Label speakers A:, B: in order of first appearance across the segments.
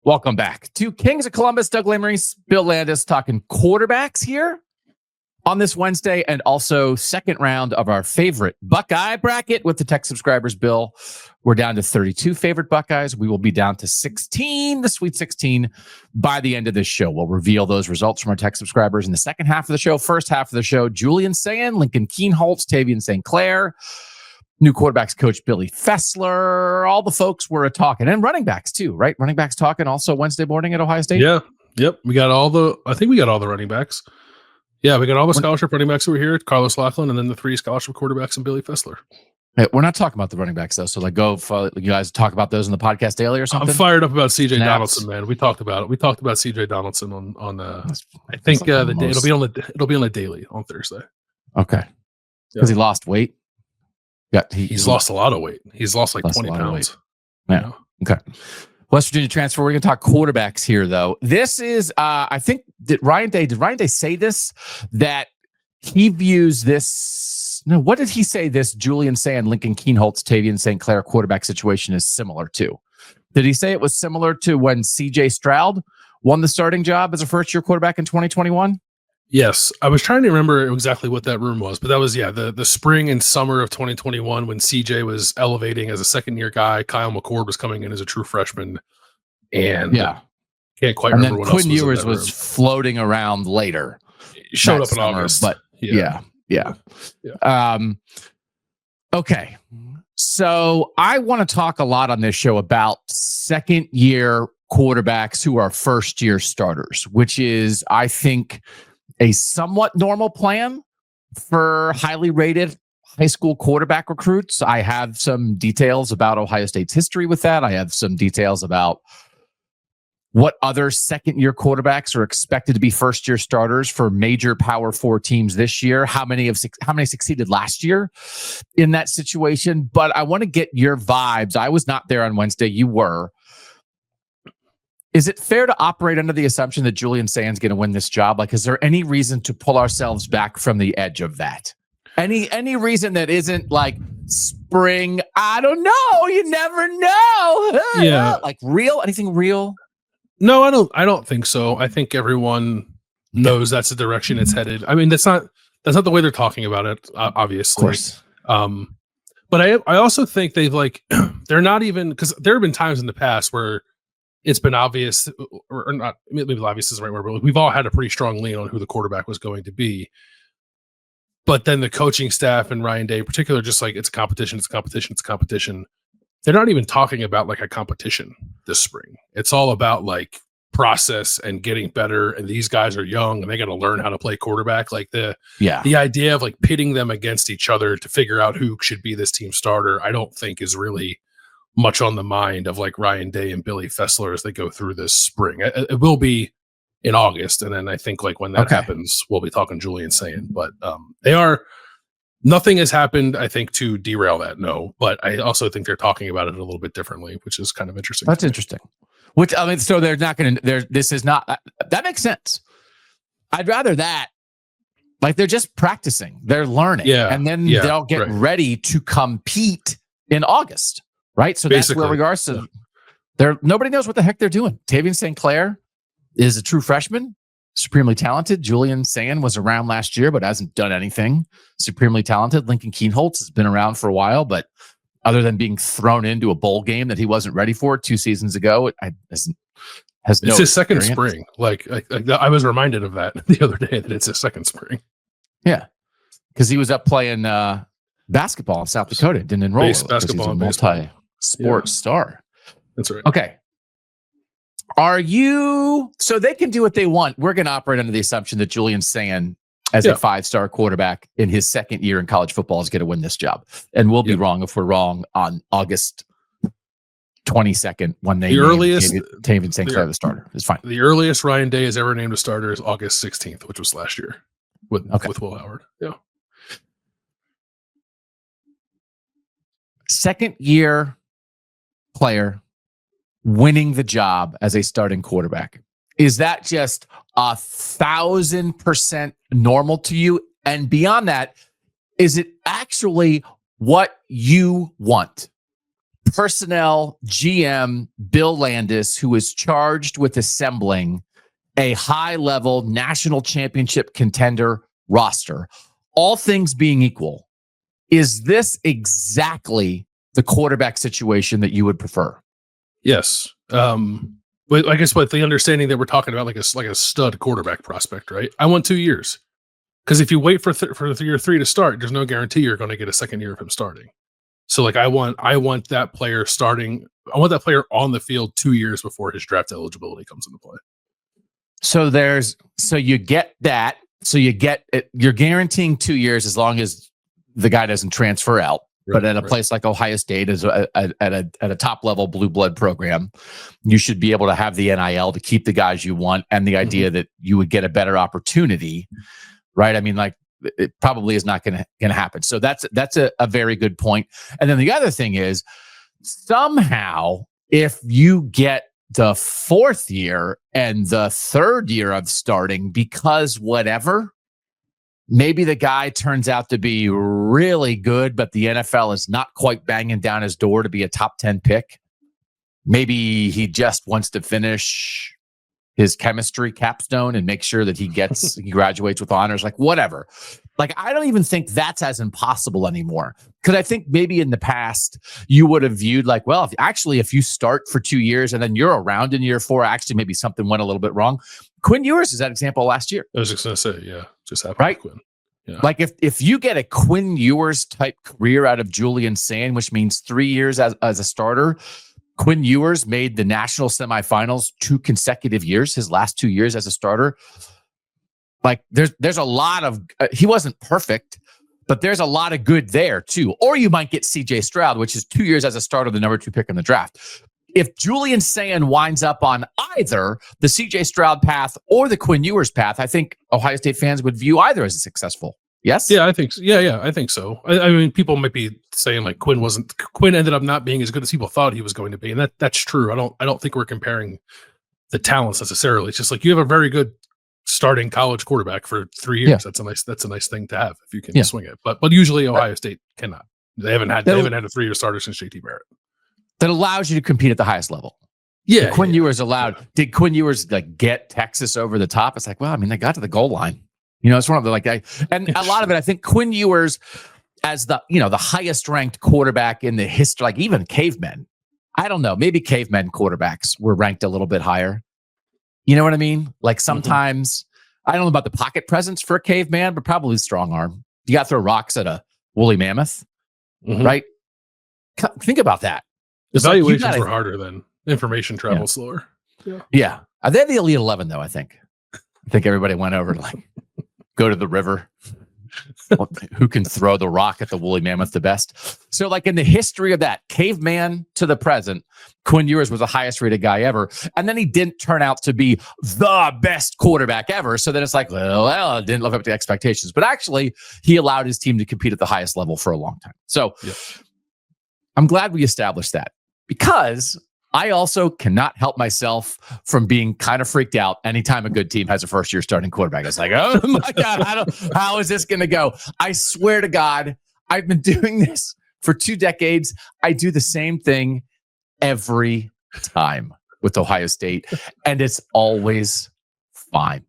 A: Welcome back to Kings of Columbus. Doug Lesmerises, Bill Landis, talking quarterbacks here on this Wednesday, and also second round of our favorite Buckeye bracket with the tech subscribers. Bill, we're down to 32 favorite Buckeyes. We will be down to 16, the Sweet 16, by the end of this show. We'll reveal those results from our tech subscribers in the second half of the show. First half of the show, Julian Sayin, Lincoln Keenholz, Tavian St. Clair, new quarterbacks coach Billy Fessler, all the folks were talking, and running backs too, right? Running backs talking also Wednesday morning at Ohio State.
B: Yeah. Yep. I think we got all the running backs. Yeah, we got all the scholarship running backs who were here, Carlos Laughlin, and then the 3 scholarship quarterbacks and Billy Fessler.
A: Hey, we're not talking about the running backs though, so you guys talk about those in the podcast daily or something.
B: I'm fired up about CJ Donaldson, man. We talked about it. We talked about CJ Donaldson on I think the day it'll be on the daily on Thursday.
A: Okay, because he lost weight. Yeah,
B: he's lost a lot of weight. He's lost like 20 pounds.
A: Yeah. Okay. West Virginia transfer. We're going to talk quarterbacks here, though. This is, I think, did Ryan Day say this? That he views this. No, what did he say? This Julian Sayin, Lincoln Keenholz, Tavian St. Clair quarterback situation is similar to. Did he say it was similar to when CJ Stroud won the starting job as a first-year quarterback in 2021?
B: Yes, I was trying to remember exactly what that room was, but that was the spring and summer of 2021 when CJ was elevating as a second-year guy. Kyle McCord was coming in as a true freshman, and can't quite remember what else. And then Quinn Ewers was
A: floating around later.
B: He showed up in August,
A: but yeah. Okay, so I want to talk a lot on this show about second-year quarterbacks who are first-year starters, which is, I think, a somewhat normal plan for highly rated high school quarterback recruits. I have some details about Ohio State's history with that. I have some details about what other second-year quarterbacks are expected to be first-year starters for major Power 4 teams this year. How many succeeded last year in that situation? But I want to get your vibes. I was not there on Wednesday. You were. Is it fair to operate under the assumption that Julian Sayin's going to win this job? Like, is there any reason to pull ourselves back from the edge of that? Any reason that isn't like spring? I don't know. You never know.
B: Yeah.
A: Like real? Anything real?
B: No, I don't think so. I think everyone knows that's the direction it's headed. I mean, that's not the way they're talking about it, obviously.
A: Of course.
B: But I also think they've they're not even, because there have been times in the past where it's been obvious, or not, maybe obvious is the right word, but we've all had a pretty strong lean on who the quarterback was going to be. But then the coaching staff and Ryan Day in particular, just like, it's a competition. They're not even talking about like a competition this spring. It's all about like process and getting better. And these guys are young and they got to learn how to play quarterback. Like the idea of like pitting them against each other to figure out who should be this team starter, I don't think is really much on the mind of like Ryan Day and Billy Fessler as they go through this spring. It will be in August. And then I think like when that happens, we'll be talking Julian Sayin, but nothing has happened, I think, to derail that. No, but I also think they're talking about it a little bit differently, which is kind of interesting.
A: That's interesting. Which, I mean, so they're not going to, this is not, that makes sense. I'd rather that, like they're just practicing, they're learning, and then they'll get ready to compete in August. Right. So that's where regards to nobody knows what the heck they're doing. Tavian St. Clair is a true freshman, supremely talented. Julian Sayin was around last year, but hasn't done anything. Supremely talented. Lincoln Keenholz has been around for a while, but other than being thrown into a bowl game that he wasn't ready for 2 seasons ago, it's
B: his second spring. Like I was reminded of that the other day, that it's his second spring.
A: Yeah. Because he was up playing basketball in South Dakota, didn't enroll.
B: Basketball and
A: multi-sport star.
B: That's right.
A: Okay. So they can do what they want. We're going to operate under the assumption that Julian Sayin, as a 5-star quarterback in his second year in college football, is going to win this job. And we'll be wrong if we're wrong on August 22nd when they Tavian St. Clair the starter. It's fine.
B: The earliest Ryan Day has ever named a starter is August 16th, which was last year with Will Howard. Yeah.
A: Second-year player winning the job as a starting quarterback. Is that just 1,000% normal to you? And beyond that, is it actually what you want? personnel GM Bill Landis, who is charged with assembling a high-level national championship contender roster. All things being equal, is this exactly the quarterback situation that you would prefer?
B: Yes. But I guess with the understanding that we're talking about like a stud quarterback prospect, right? I want 2 years. Because if you wait for year 3 to start, there's no guarantee you're going to get a second year of him starting. So like I want that player starting. I want that player on the field 2 years before his draft eligibility comes into play.
A: So you get that. So you get it. You're guaranteeing 2 years as long as the guy doesn't transfer out. Right, but at a place like Ohio State, is at a top level blue blood program, you should be able to have the NIL to keep the guys you want, and the idea that you would get a better opportunity, right? I mean, like it probably is not going to happen. So that's a very good point. And then the other thing is, somehow, if you get the 4th year and the 3rd year of starting, because whatever, maybe the guy turns out to be really good, but the NFL is not quite banging down his door to be a top 10 pick. Maybe he just wants to finish his chemistry capstone and make sure that he graduates with honors, like whatever. Like, I don't even think that's as impossible anymore. Because I think maybe in the past you would have viewed like, well, if you start for 2 years and then you're around in year 4, actually maybe something went a little bit wrong. Quinn Ewers is that example last year.
B: I was just going to say, yeah, just happened.
A: Right.
B: Quinn. Yeah.
A: Like if you get a Quinn Ewers type career out of Julian Sayin, which means 3 years as a starter, Quinn Ewers made the national semifinals 2 consecutive years, his last 2 years as a starter. Like there's a lot of, he wasn't perfect, but there's a lot of good there too. Or you might get CJ Stroud, which is 2 years as a starter, the number 2 pick in the draft. If Julian Sayin winds up on either the CJ Stroud path or the Quinn Ewers path, I think Ohio State fans would view either as successful. Yes?
B: Yeah, I think so. Yeah, I think so. I mean, people might be saying like Quinn ended up not being as good as people thought he was going to be, and that's true. I don't think we're comparing the talents necessarily. It's just like you have a very good starting college quarterback for 3 years. Yeah. That's a nice thing to have if you can swing it. But usually Ohio State cannot. They haven't had a 3-year starter since JT Barrett.
A: That allows you to compete at the highest level.
B: Yeah.
A: Did Quinn Ewers Did Quinn Ewers like get Texas over the top? It's like, well, I mean, they got to the goal line. You know, it's one of the and a lot of it, I think Quinn Ewers as the highest ranked quarterback in the history, like even cavemen. I don't know, maybe cavemen quarterbacks were ranked a little bit higher. You know what I mean? Like sometimes, I don't know about the pocket presence for a caveman, but probably strong arm. You got to throw rocks at a woolly mammoth, right? Think about that.
B: Evaluations were harder than information travel slower.
A: Yeah. They're the Elite 11, though, I think. I think everybody went over to go to the river. Who can throw the rock at the woolly mammoth the best? So, like in the history of that, caveman to the present, Quinn Ewers was the highest rated guy ever. And then he didn't turn out to be the best quarterback ever. So then it's like, well, it didn't live up to expectations. But actually, he allowed his team to compete at the highest level for a long time. So I'm glad we established that, because I also cannot help myself from being kind of freaked out anytime a good team has a first-year starting quarterback. It's like, oh my God, how is this going to go? I swear to God, I've been doing this for 2 decades. I do the same thing every time with Ohio State, and it's always fine.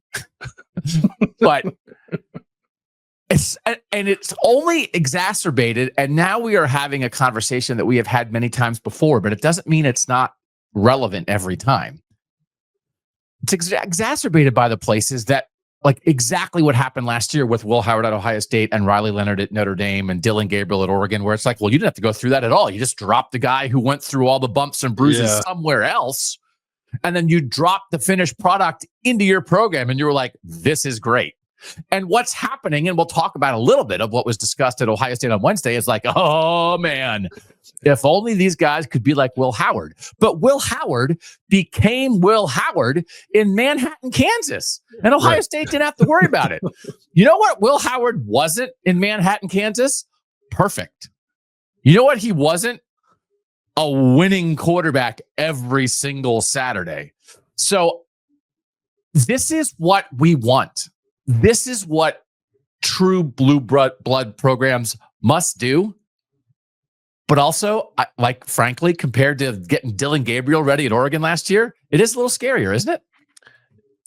A: But it's only exacerbated, and now we are having a conversation that we have had many times before, but it doesn't mean it's not relevant every time. It's exacerbated by the places that, like exactly what happened last year with Will Howard at Ohio State and Riley Leonard at Notre Dame and Dylan Gabriel at Oregon, where it's like, well, you didn't have to go through that at all. You just dropped the guy who went through all the bumps and bruises somewhere else, and then you dropped the finished product into your program, and you were like, this is great. And what's happening, and we'll talk about a little bit of what was discussed at Ohio State on Wednesday, is like, oh man, if only these guys could be like Will Howard. But Will Howard became Will Howard in Manhattan, Kansas. And Ohio State didn't have to worry about it. You know what Will Howard wasn't in Manhattan, Kansas? Perfect. You know what he wasn't? A winning quarterback every single Saturday. So this is what we want. This is what true blue blood programs must do. But also, frankly, compared to getting Dylan Gabriel ready at Oregon last year, it is a little scarier, isn't it?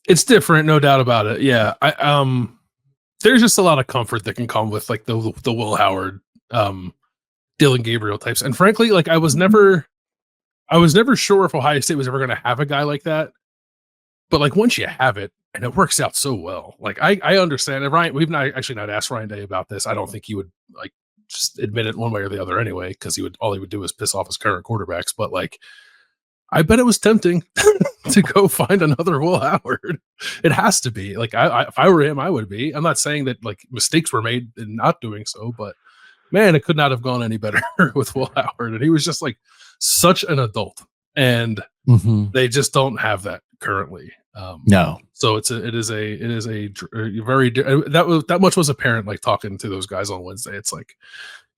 B: It's different, no doubt about it. Yeah, there's just a lot of comfort that can come with like the Will Howard, Dylan Gabriel types. And frankly, like I was never sure if Ohio State was ever going to have a guy like that. But like once you have it, and it works out so well. Like I understand. And Ryan, we've not asked Ryan Day about this. I don't think he would like just admit it one way or the other anyway, because all he would do is piss off his current quarterbacks. But like, I bet it was tempting to go find another Will Howard. It has to be. Like if I were him, I would be. I'm not saying that like mistakes were made in not doing so, but man, it could not have gone any better with Will Howard. And he was just like such an adult, and they just don't have that currently.
A: No.
B: So it is a very that much was apparent. Like talking to those guys on Wednesday, it's like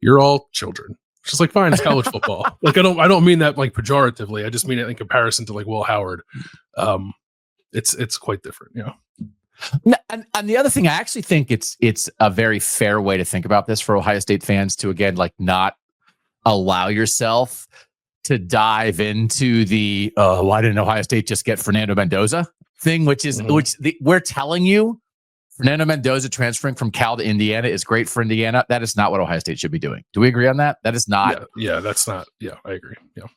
B: you're all children. It's just like fine, it's college football. Like I don't mean that like pejoratively. I just mean it in comparison to like Will Howard. It's quite different, you know.
A: And the other thing, I actually think it's a very fair way to think about this for Ohio State fans to again like not allow yourself to dive into the why didn't Ohio State just get Fernando Mendoza thing, which is we're telling you Fernando Mendoza transferring from Cal to Indiana is great for Indiana. That is not what Ohio State should be doing. Do we agree on that? That is not.
B: Yeah, that's not. Yeah, I agree. Yeah.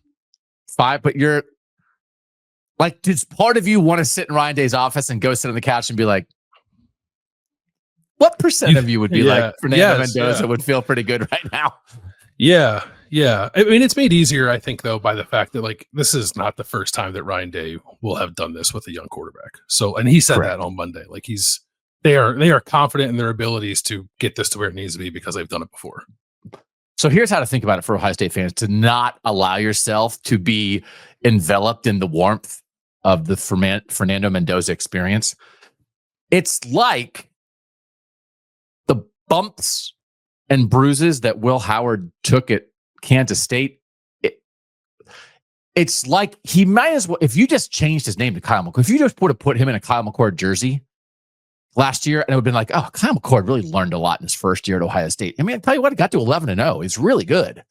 A: But you're like, does part of you want to sit in Ryan Day's office and go sit on the couch and be like, what percent of you would be like Fernando Mendoza would feel pretty good right now?
B: Yeah. Yeah. I mean, it's made easier, I think, though, by the fact that like this is not the first time that Ryan Day will have done this with a young quarterback. So, and he said that on Monday, like they are confident in their abilities to get this to where it needs to be because they've done it before.
A: So here's how to think about it for Ohio State fans: to not allow yourself to be enveloped in the warmth of the Fernando Mendoza experience. It's like the bumps and bruises that Will Howard took at Kansas State. It's like he might as well, if you just changed his name to Kyle McCord, if you just would have put him in a Kyle McCord jersey last year, and it would have been like, oh, Kyle McCord really learned a lot in his first year at Ohio State. I mean, I tell you what, it got to 11-0. It's really good,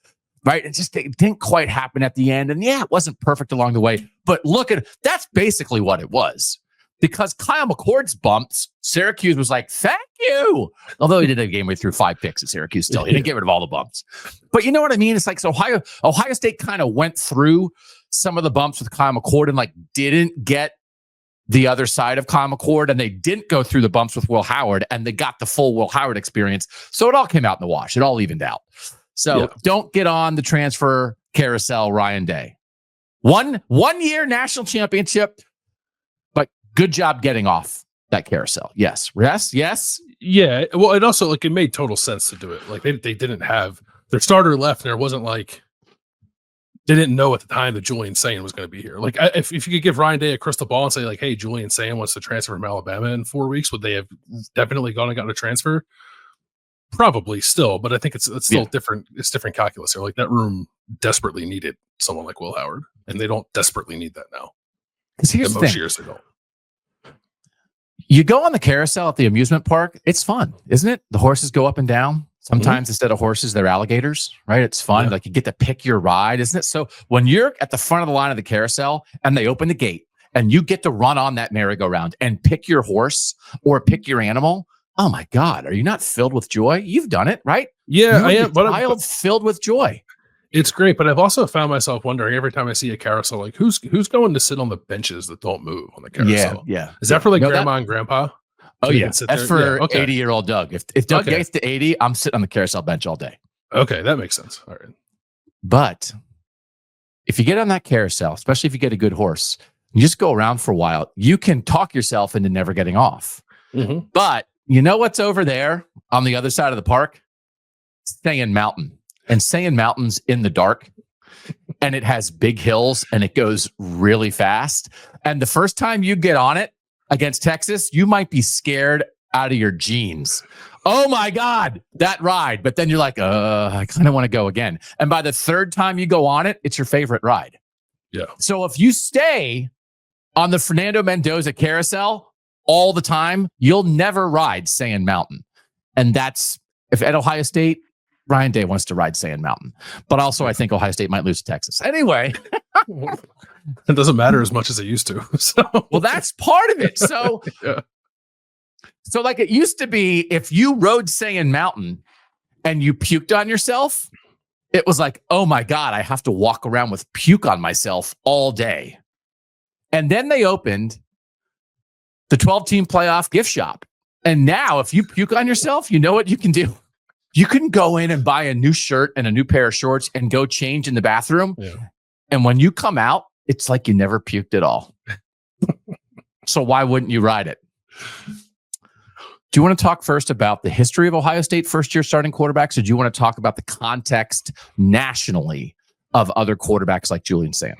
A: right? It didn't quite happen at the end. And yeah, it wasn't perfect along the way, but look at, that's basically what it was. Because Kyle McCord's bumps, Syracuse was like, thank you. Although he did a game where he threw 5 picks at Syracuse still. He didn't get rid of all the bumps. But you know what I mean? It's like, so Ohio State kind of went through some of the bumps with Kyle McCord and like didn't get the other side of Kyle McCord, and they didn't go through the bumps with Will Howard, and they got the full Will Howard experience. So it all came out in the wash. It all evened out. So don't get on the transfer carousel, Ryan Day. One year national championship. Good job getting off that carousel. Yes.
B: Yeah. Well, it also like it made total sense to do it. Like they didn't have their starter left, and it wasn't like they didn't know at the time that Julian Sayin was going to be here. Like if you could give Ryan Day a crystal ball and say like, hey, Julian Sayin wants to transfer from Alabama in 4 weeks, would they have definitely gone and gotten a transfer? Probably still, but I think it's still different. It's different calculus here. Like that room desperately needed someone like Will Howard, and they don't desperately need that now.
A: Because here's the
B: most
A: thing.
B: years they don't.
A: You go on the carousel at the amusement park. It's fun, isn't it? The horses go up and down. Sometimes instead of horses, they're alligators, right? It's fun. Like you get to pick your ride, isn't it? So when you're at the front of the line of the carousel and they open the gate and you get to run on that merry-go-round and pick your horse or pick your animal, oh my God, are you not filled with joy? You've done it, right?
B: Yeah, I am.
A: But filled with joy.
B: It's great, but I've also found myself wondering every time I see a carousel, like who's going to sit on the benches that don't move on the carousel?
A: Yeah.
B: Is that for like grandma and grandpa?
A: Oh yeah, that's for 80-year-old Doug. If Doug gets to 80, I'm sitting on the carousel bench all day.
B: Okay, that makes sense. All right.
A: But if you get on that carousel, especially if you get a good horse, you just go around for a while, you can talk yourself into never getting off. But you know what's over there on the other side of the park? Sayin Mountain. And Sayin Mountain's in the dark, and it has big hills, and it goes really fast. And the first time you get on it against Texas, you might be scared out of your jeans. Oh my God, that ride. But then you're like, I kind of want to go again. And by the third time you go on it, it's your favorite ride.
B: Yeah.
A: So if you stay on the Fernando Mendoza carousel all the time, you'll never ride Sayin Mountain. And that's, if at Ohio State, Ryan Day wants to ride Sand Mountain, but also I think Ohio State might lose to Texas. Anyway,
B: it doesn't matter as much as it used to. So,
A: well, that's part of it. So,
B: yeah.
A: So like it used to be, if you rode Sand Mountain and you puked on yourself, it was like, oh my God, I have to walk around with puke on myself all day. And then they opened the 12-team playoff gift shop. And now if you puke on yourself, you know what you can do? You can go in and buy a new shirt and a new pair of shorts and go change in the bathroom. Yeah. And when you come out, it's like you never puked at all. So why wouldn't you ride it? Do you want to talk first about the history of Ohio State first-year starting quarterbacks, or do you want to talk about the context nationally of other quarterbacks like Julian Sayin?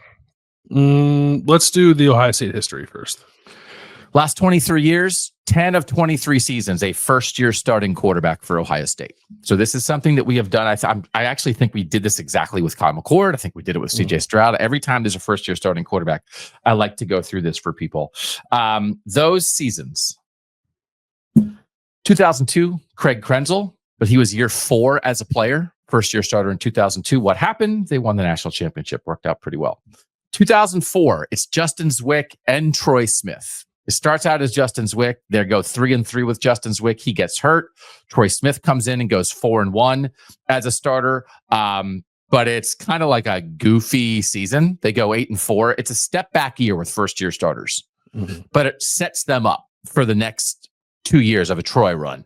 B: Let's do the Ohio State history first.
A: Last 23 years, 10 of 23 seasons, a first-year starting quarterback for Ohio State. So this is something that we have done. I actually think we did this exactly with Kyle McCord. I think we did it with CJ Stroud. Every time there's a first-year starting quarterback, I like to go through this for people. Those seasons, 2002, Craig Krenzel, but he was year 4 as a player, first-year starter in 2002. What happened? They won the national championship. Worked out pretty well. 2004, it's Justin Zwick and Troy Smith. It starts out as Justin Zwick. They go 3-3 with Justin Zwick. He gets hurt. Troy Smith comes in and goes 4-1 as a starter. But it's kind of like a goofy season. They go 8-4. It's a step back year with first-year starters, but it sets them up for the next 2 years of a Troy run.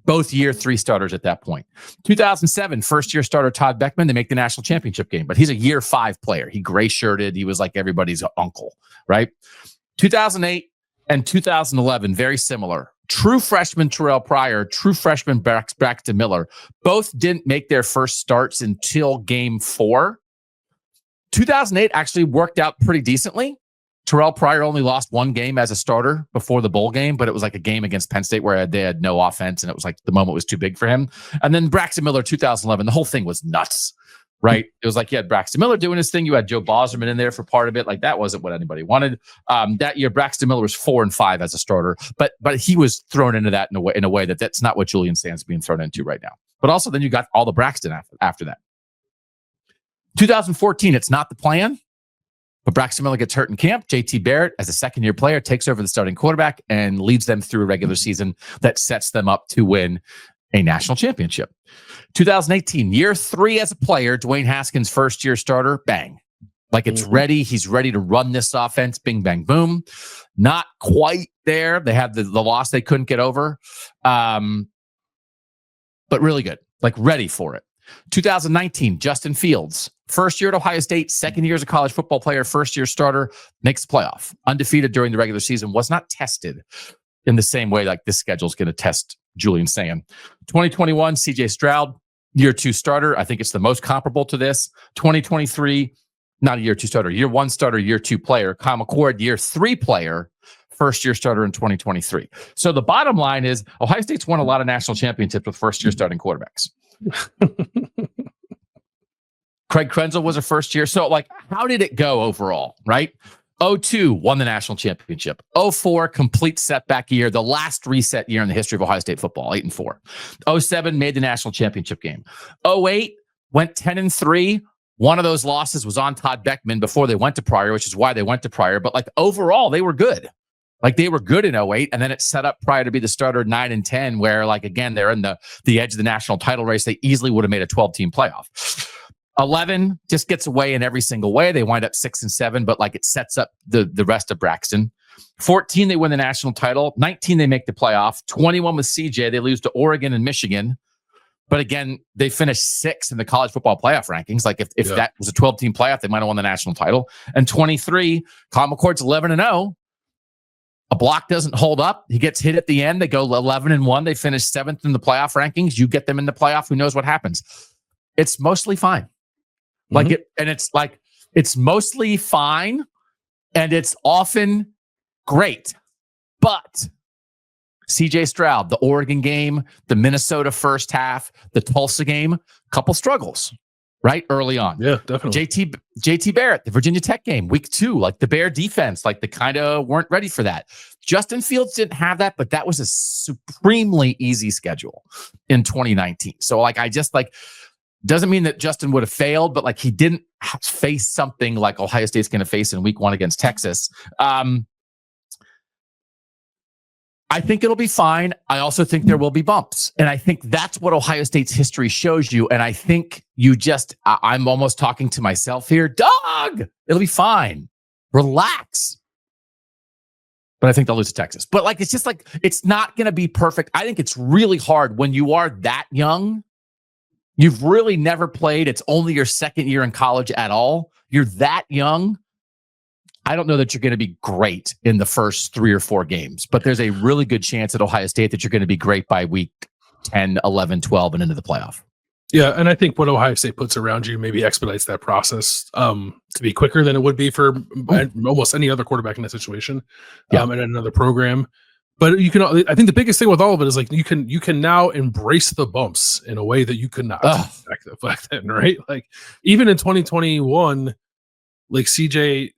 A: Both year 3 starters at that point. 2007, first-year starter Todd Beckman. They make the national championship game, but he's a year 5 player. He gray-shirted. He was like everybody's uncle, right? 2008 and 2011, very similar. True freshman Terrell Pryor, true freshman Braxton Miller, both didn't make their first starts until game 4. 2008 actually worked out pretty decently. Terrell Pryor only lost 1 game as a starter before the bowl game, but it was like a game against Penn State where they had no offense, and it was like the moment was too big for him. And then Braxton Miller, 2011, the whole thing was nuts, right? It was like you had Braxton Miller doing his thing. You had Joe Bosserman in there for part of it. Like that wasn't what anybody wanted. That year, Braxton Miller was 4-5 as a starter, but he was thrown into that in a way that's not what Julian Sayin's being thrown into right now. But also then you got all the Braxton after that. 2014, it's not the plan. But Braxton Miller gets hurt in camp. JT Barrett, as a second-year player, takes over the starting quarterback and leads them through a regular season that sets them up to win a national championship. 2018, year 3 as a player, Dwayne Haskins, first-year starter, bang. Like it's ready. He's ready to run this offense. Bing, bang, boom. Not quite there. They had the loss they couldn't get over. But really good. Like ready for it. 2019, Justin Fields, first year at Ohio State, second year as a college football player, first year starter, makes the playoff. Undefeated during the regular season, was not tested in the same way like this schedule is going to test Julian Sayin. 2021, CJ Stroud, year 2 starter. I think it's the most comparable to this. 2023, not a year 2 starter, year 1 starter, year 2 player. Kyle McCord, year 3 player, first year starter in 2023. So the bottom line is Ohio State's won a lot of national championships with first year starting quarterbacks. Craig Krenzel was a first year. So like, how did it go overall, right? 2002 won the national championship. 2004 complete setback year, the last reset year in the history of Ohio State football, 8-4. 2007 made the national championship game. 2008 went 10-3. One of those losses was on Todd Beckman before they went to Pryor, which is why they went to Pryor. But like overall, they were good. Like they were good in 2008, and then it set up Pryor to be the starter 9-10, where like again they're in the edge of the national title race. They easily would have made a 12-team playoff. 11 just gets away in every single way. They wind up 6-7, but like it sets up the rest of Braxton. 14 they win the national title. 19 they make the playoff. 21 with CJ they lose to Oregon and Michigan, but again they finished 6th in the college football playoff rankings. Like if that was a 12-team playoff, they might have won the national title. And 23, Kyle McCord's 11-0. A block doesn't hold up. He gets hit at the end. They go 11-1. They finish 7th in the playoff rankings. You get them in the playoff. Who knows what happens? It's mostly fine. It's mostly fine, and it's often great. But CJ Stroud, the Oregon game, the Minnesota first half, the Tulsa game, couple struggles. right? Early on.
B: Yeah, definitely.
A: JT Barrett, the Virginia Tech game, week 2, like the Bear defense, like they kind of weren't ready for that. Justin Fields didn't have that, but that was a supremely easy schedule in 2019. So like, I just like, doesn't mean that Justin would have failed, but like he didn't face something like Ohio State's going to face in week 1 against Texas. I think it'll be fine. I also think there will be bumps. And I think that's what Ohio State's history shows you. And I think I'm almost talking to myself here. Dog, it'll be fine. Relax. But I think they'll lose to Texas. But like, it's just like, it's not going to be perfect. I think it's really hard when you are that young. You've really never played. It's only your second year in college at all. You're that young. I don't know that you're going to be great in the first 3 or 4 games, but there's a really good chance at Ohio State that you're going to be great by week 10, 11, 12, and into the playoff.
B: Yeah, and I think what Ohio State puts around you maybe expedites that process to be quicker than it would be for almost any other quarterback in that situation in another program. But I think the biggest thing with all of it is like you can now embrace the bumps in a way that you could not back then, right? Like even in 2021, like CJ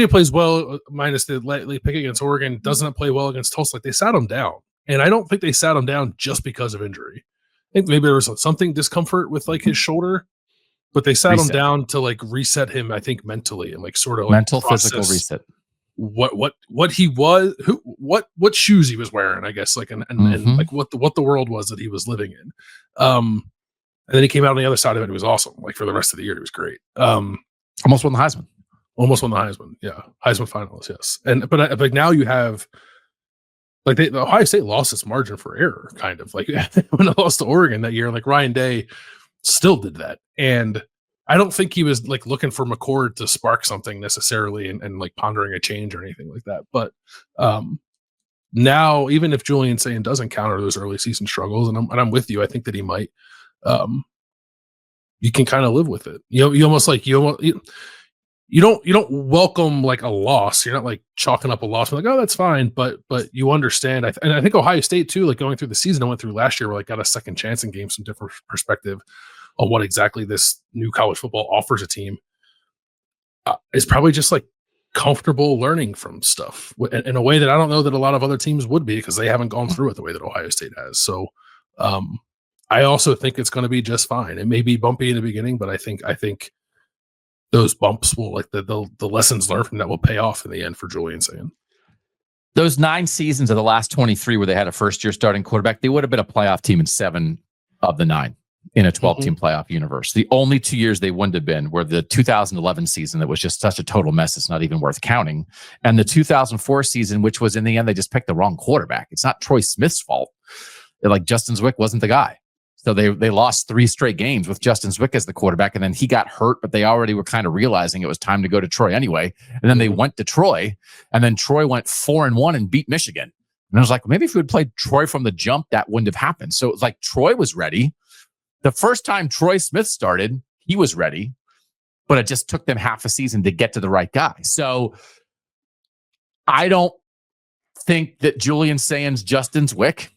B: plays well minus the late pick against Oregon, doesn't play well against Tulsa. Like they sat him down. And I don't think they sat him down just because of injury. I think maybe there was something discomfort with like his shoulder, but they sat him down to like reset him, I think mentally and like sort of like
A: mental, physical reset.
B: What he was, what shoes he was wearing, I guess, like and like what the world was that he was living in. And then he came out on the other side of it. It was awesome. Like for the rest of the year, it was great.
A: Almost won the Heisman.
B: Yeah, Heisman finalist. Yes, but like now you have like the Ohio State lost its margin for error, kind of like when it lost to Oregon that year. Like Ryan Day still did that, and I don't think he was like looking for McCord to spark something necessarily and like pondering a change or anything like that. But now, even if Julian Sayin doesn't counter those early season struggles, and I'm with you, I think that he might. You can kind of live with it. You don't welcome like a loss. You're not like chalking up a loss. You're like, oh, that's fine. But you understand. And I think Ohio State too, like going through the season I went through last year, where like got a second chance and gained some different perspective on what exactly this new college football offers a team. Is probably just like comfortable learning from stuff in a way that I don't know that a lot of other teams would be, because they haven't gone through it the way that Ohio State has. So I also think it's going to be just fine. It may be bumpy in the beginning, but I think those bumps will, like the lessons learned from that will pay off in the end for Julian Sayin.
A: Those 9 seasons of the last 23 where they had a first-year starting quarterback, they would have been a playoff team in 7 of the 9 in a 12-team playoff universe. The only 2 years they wouldn't have been were the 2011 season that was just such a total mess, it's not even worth counting, and the 2004 season, which was in the end they just picked the wrong quarterback. It's not Troy Smith's fault. Like Justin Zwick wasn't the guy. So they lost 3 straight games with Justin Zwick as the quarterback, and then he got hurt, but they already were kind of realizing it was time to go to Troy anyway. And then they went to Troy, and then Troy went 4-1 and beat Michigan. And I was like, maybe if we had played Troy from the jump, that wouldn't have happened. So it was like Troy was ready. The first time Troy Smith started, he was ready, but it just took them half a season to get to the right guy. So I don't think that Julian Sayin's Justin Zwick.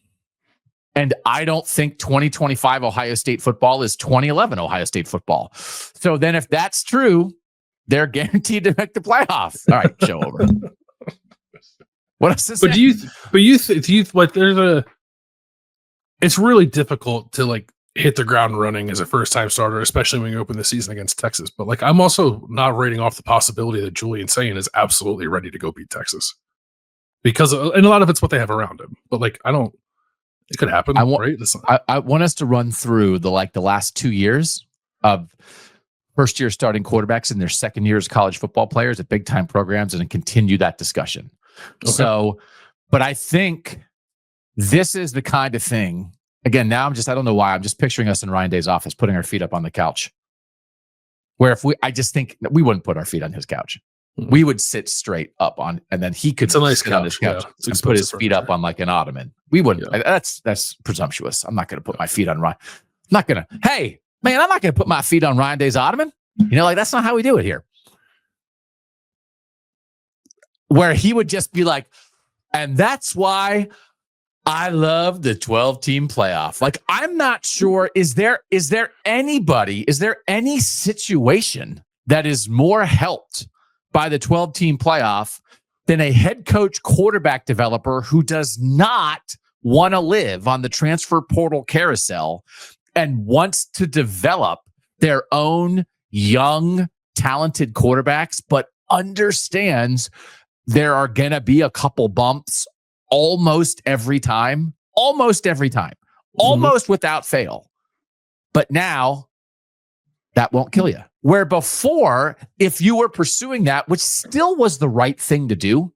A: And I don't think 2025 Ohio State football is 2011 Ohio State football. So then if that's true, they're guaranteed to make the playoffs. All right, show over. What else is
B: But do you like it's really difficult to like hit the ground running as a first-time starter, especially when you open the season against Texas. But like I'm also not writing off the possibility that Julian Sayin is absolutely ready to go beat Texas. And a lot of it's what they have around him. But like it could happen. I
A: want us to run through the last 2 years of first-year starting quarterbacks in their second year as college football players at big-time programs and continue that discussion. Okay. So, but I think this is the kind of thing. Again, now I don't know why. I'm just picturing us in Ryan Day's office, putting our feet up on the couch. Where I just think we wouldn't put our feet on his couch. We would sit straight up on, and then he could sit on his couch and put his feet up on like an ottoman. We wouldn't. Yeah. That's presumptuous. I'm not going to put my feet on Ryan. I'm not going to. Hey, man, I'm not going to put my feet on Ryan Day's ottoman. Like that's not how we do it here. Where he would just be like, and that's why I love the 12-team playoff. Like, I'm not sure. Is there any situation that is more helped by the 12-team playoff than a head coach quarterback developer who does not want to live on the transfer portal carousel and wants to develop their own young, talented quarterbacks, but understands there are going to be a couple bumps almost every time, almost without fail. But now that won't kill you. Where before, if you were pursuing that, which still was the right thing to do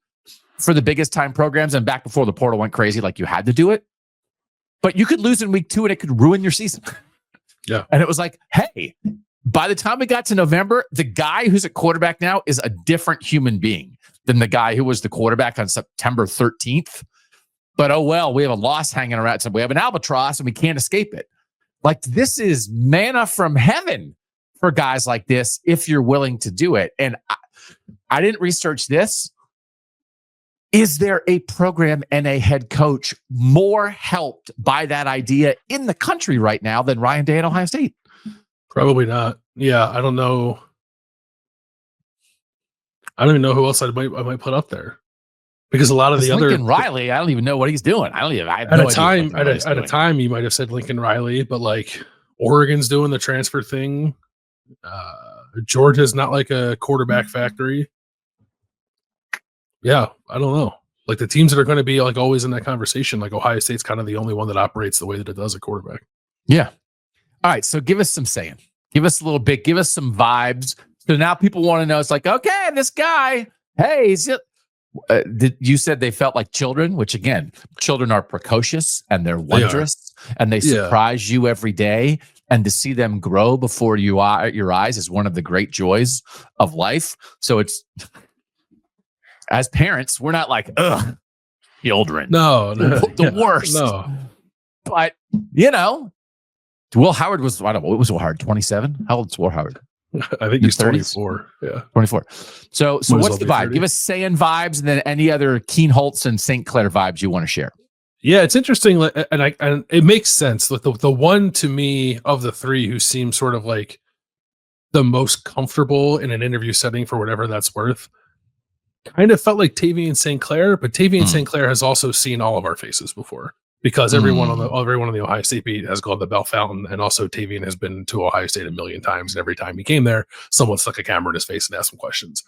A: for the biggest time programs, and back before the portal went crazy, like you had to do it, but you could lose in week 2 and it could ruin your season.
B: Yeah.
A: And it was like, hey, by the time we got to November, the guy who's a quarterback now is a different human being than the guy who was the quarterback on September 13th. But oh well, we have a loss hanging around. So we have an albatross and we can't escape it. Like, this is manna from heaven for guys like this if you're willing to do it. And I didn't research this. Is there a program and a head coach more helped by that idea in the country right now than Ryan Day at Ohio State?
B: Probably not. Yeah, I don't know. I don't even know who else I might put up there, because a lot of the other
A: Lincoln Riley, I don't even know what he's doing. I have
B: at
A: no
B: a time
A: idea
B: at a time you might have said Lincoln Riley, but like Oregon's doing the transfer thing. Georgia's not like a quarterback factory. Yeah, I don't know. Like, the teams that are going to be like always in that conversation, like Ohio State's kind of the only one that operates the way that it does at quarterback.
A: Yeah. All right. So give us some saying. Give us a little bit. Give us some vibes. So now people want to know. It's like, okay, this guy. Hey, you said they felt like children, which again, children are precocious and they're wondrous and they surprise you every day. And to see them grow before your eyes is one of the great joys of life. So it's, as parents, we're not like, ugh, children.
B: No,
A: the worst.
B: No.
A: But, you know, Will Howard was, I don't know, what was Will Howard, 27? How old is Will Howard?
B: I think he's 24. Yeah. 24.
A: So what's the vibe? 30. Give us Sayin vibes and then any other Keen Holtz and St. Clair vibes you want to share.
B: Yeah, it's interesting. And it makes sense. The one to me of the three who seems sort of like the most comfortable in an interview setting for whatever that's worth kind of felt like Tavian St. Clair, but Tavian St. Clair has also seen all of our faces before, because everyone on the Ohio State beat has gone to Bell Fountain, and also Tavian has been to Ohio State a million times, and every time he came there, someone stuck a camera in his face and asked him questions.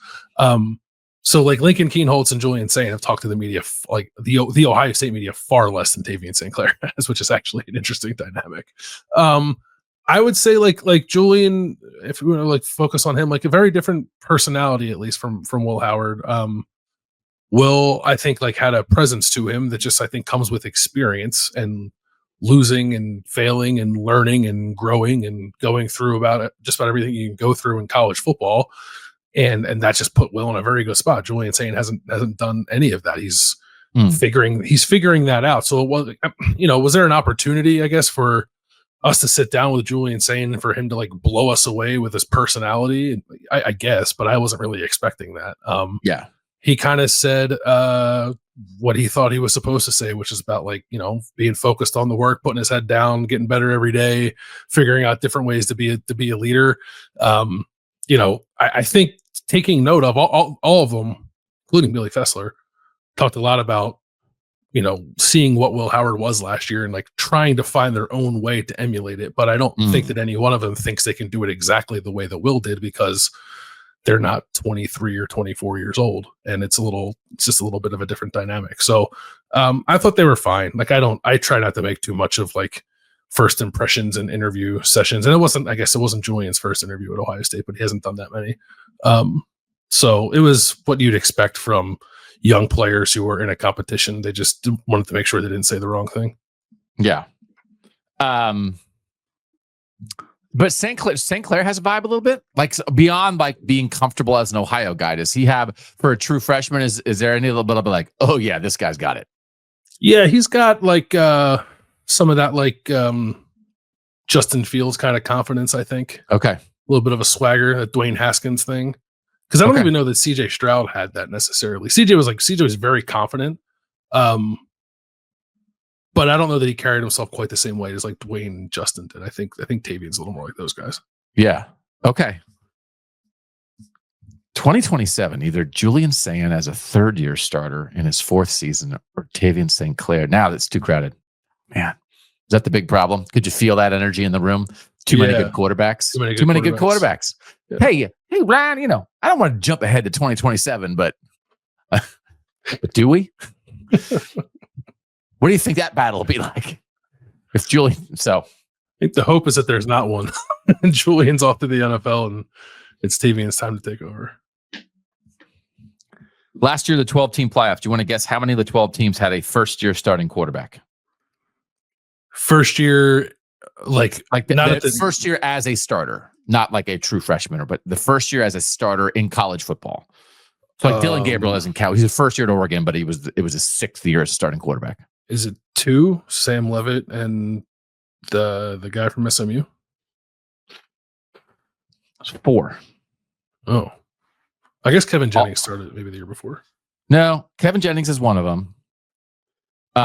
B: So like Lincoln Keen-Holtz and Julian Sayin have talked to the media, like the Ohio State media, far less than Tavian St. Clair has, which is actually an interesting dynamic. I would say like Julian, if we want to like focus on him, like a very different personality, at least from Will Howard. Will, I think, like had a presence to him that just, I think, comes with experience and losing and failing and learning and growing and going through just about everything you can go through in college football. And that just put Will in a very good spot. Julian Sayin hasn't done any of that. He's figuring that out. So it was, was there an opportunity, I guess, for us to sit down with Julian Sayin and for him to like blow us away with his personality? I guess, but I wasn't really expecting that. He kind of said what he thought he was supposed to say, which is about like, being focused on the work, putting his head down, getting better every day, figuring out different ways to be a leader. I think taking note of all of them, including Billy Fessler, talked a lot about, seeing what Will Howard was last year and like trying to find their own way to emulate it. But I don't think that any one of them thinks they can do it exactly the way that Will did, because they're not 23 or 24 years old. And it's just a little bit of a different dynamic. So I thought they were fine. Like, I try not to make too much of like first impressions and interview sessions. And I guess it wasn't Julian's first interview at Ohio State, but he hasn't done that many. So it was what you'd expect from young players who were in a competition. They just wanted to make sure they didn't say the wrong thing.
A: Yeah. But St. Clair has a vibe a little bit, like beyond like being comfortable as an Ohio guy. Does he have, for a true freshman, is there any little bit of like, oh yeah, this guy's got it?
B: Yeah, he's got like some of that like Justin Fields kind of confidence, I think.
A: Okay.
B: A little bit of a swagger, that Dwayne Haskins thing. Because I don't even know that CJ Stroud had that necessarily. CJ was very confident. but I don't know that he carried himself quite the same way as like Dwayne and Justin did. I think Tavion's a little more like those guys.
A: Yeah. Okay. 2027, either Julian Sayin as a third-year starter in his fourth season or Tavion St. Clair. Now that's too crowded. Man, is that the big problem? Could you feel that energy in the room? Too many good quarterbacks. Too many good quarterbacks. Yeah. Hey, Ryan, I don't want to jump ahead to 2027, but do we? What do you think that battle will be like? If Julian, I
B: think the hope is that there's not one. And Julian's off to the NFL and it's Tavion's time to take over.
A: Last year, the 12-team playoff. Do you want to guess how many of the 12 teams had a first-year starting quarterback?
B: First year, like
A: the first year as a starter, not like a true freshman, but the first year as a starter in college football. So like Dylan Gabriel doesn't count. He's a first year at Oregon, but it was his sixth year as a starting quarterback.
B: Is it two? Sam Levitt and the guy from SMU?
A: It's four.
B: Oh, I guess Kevin Jennings started maybe the year before.
A: No, Kevin Jennings is one of them.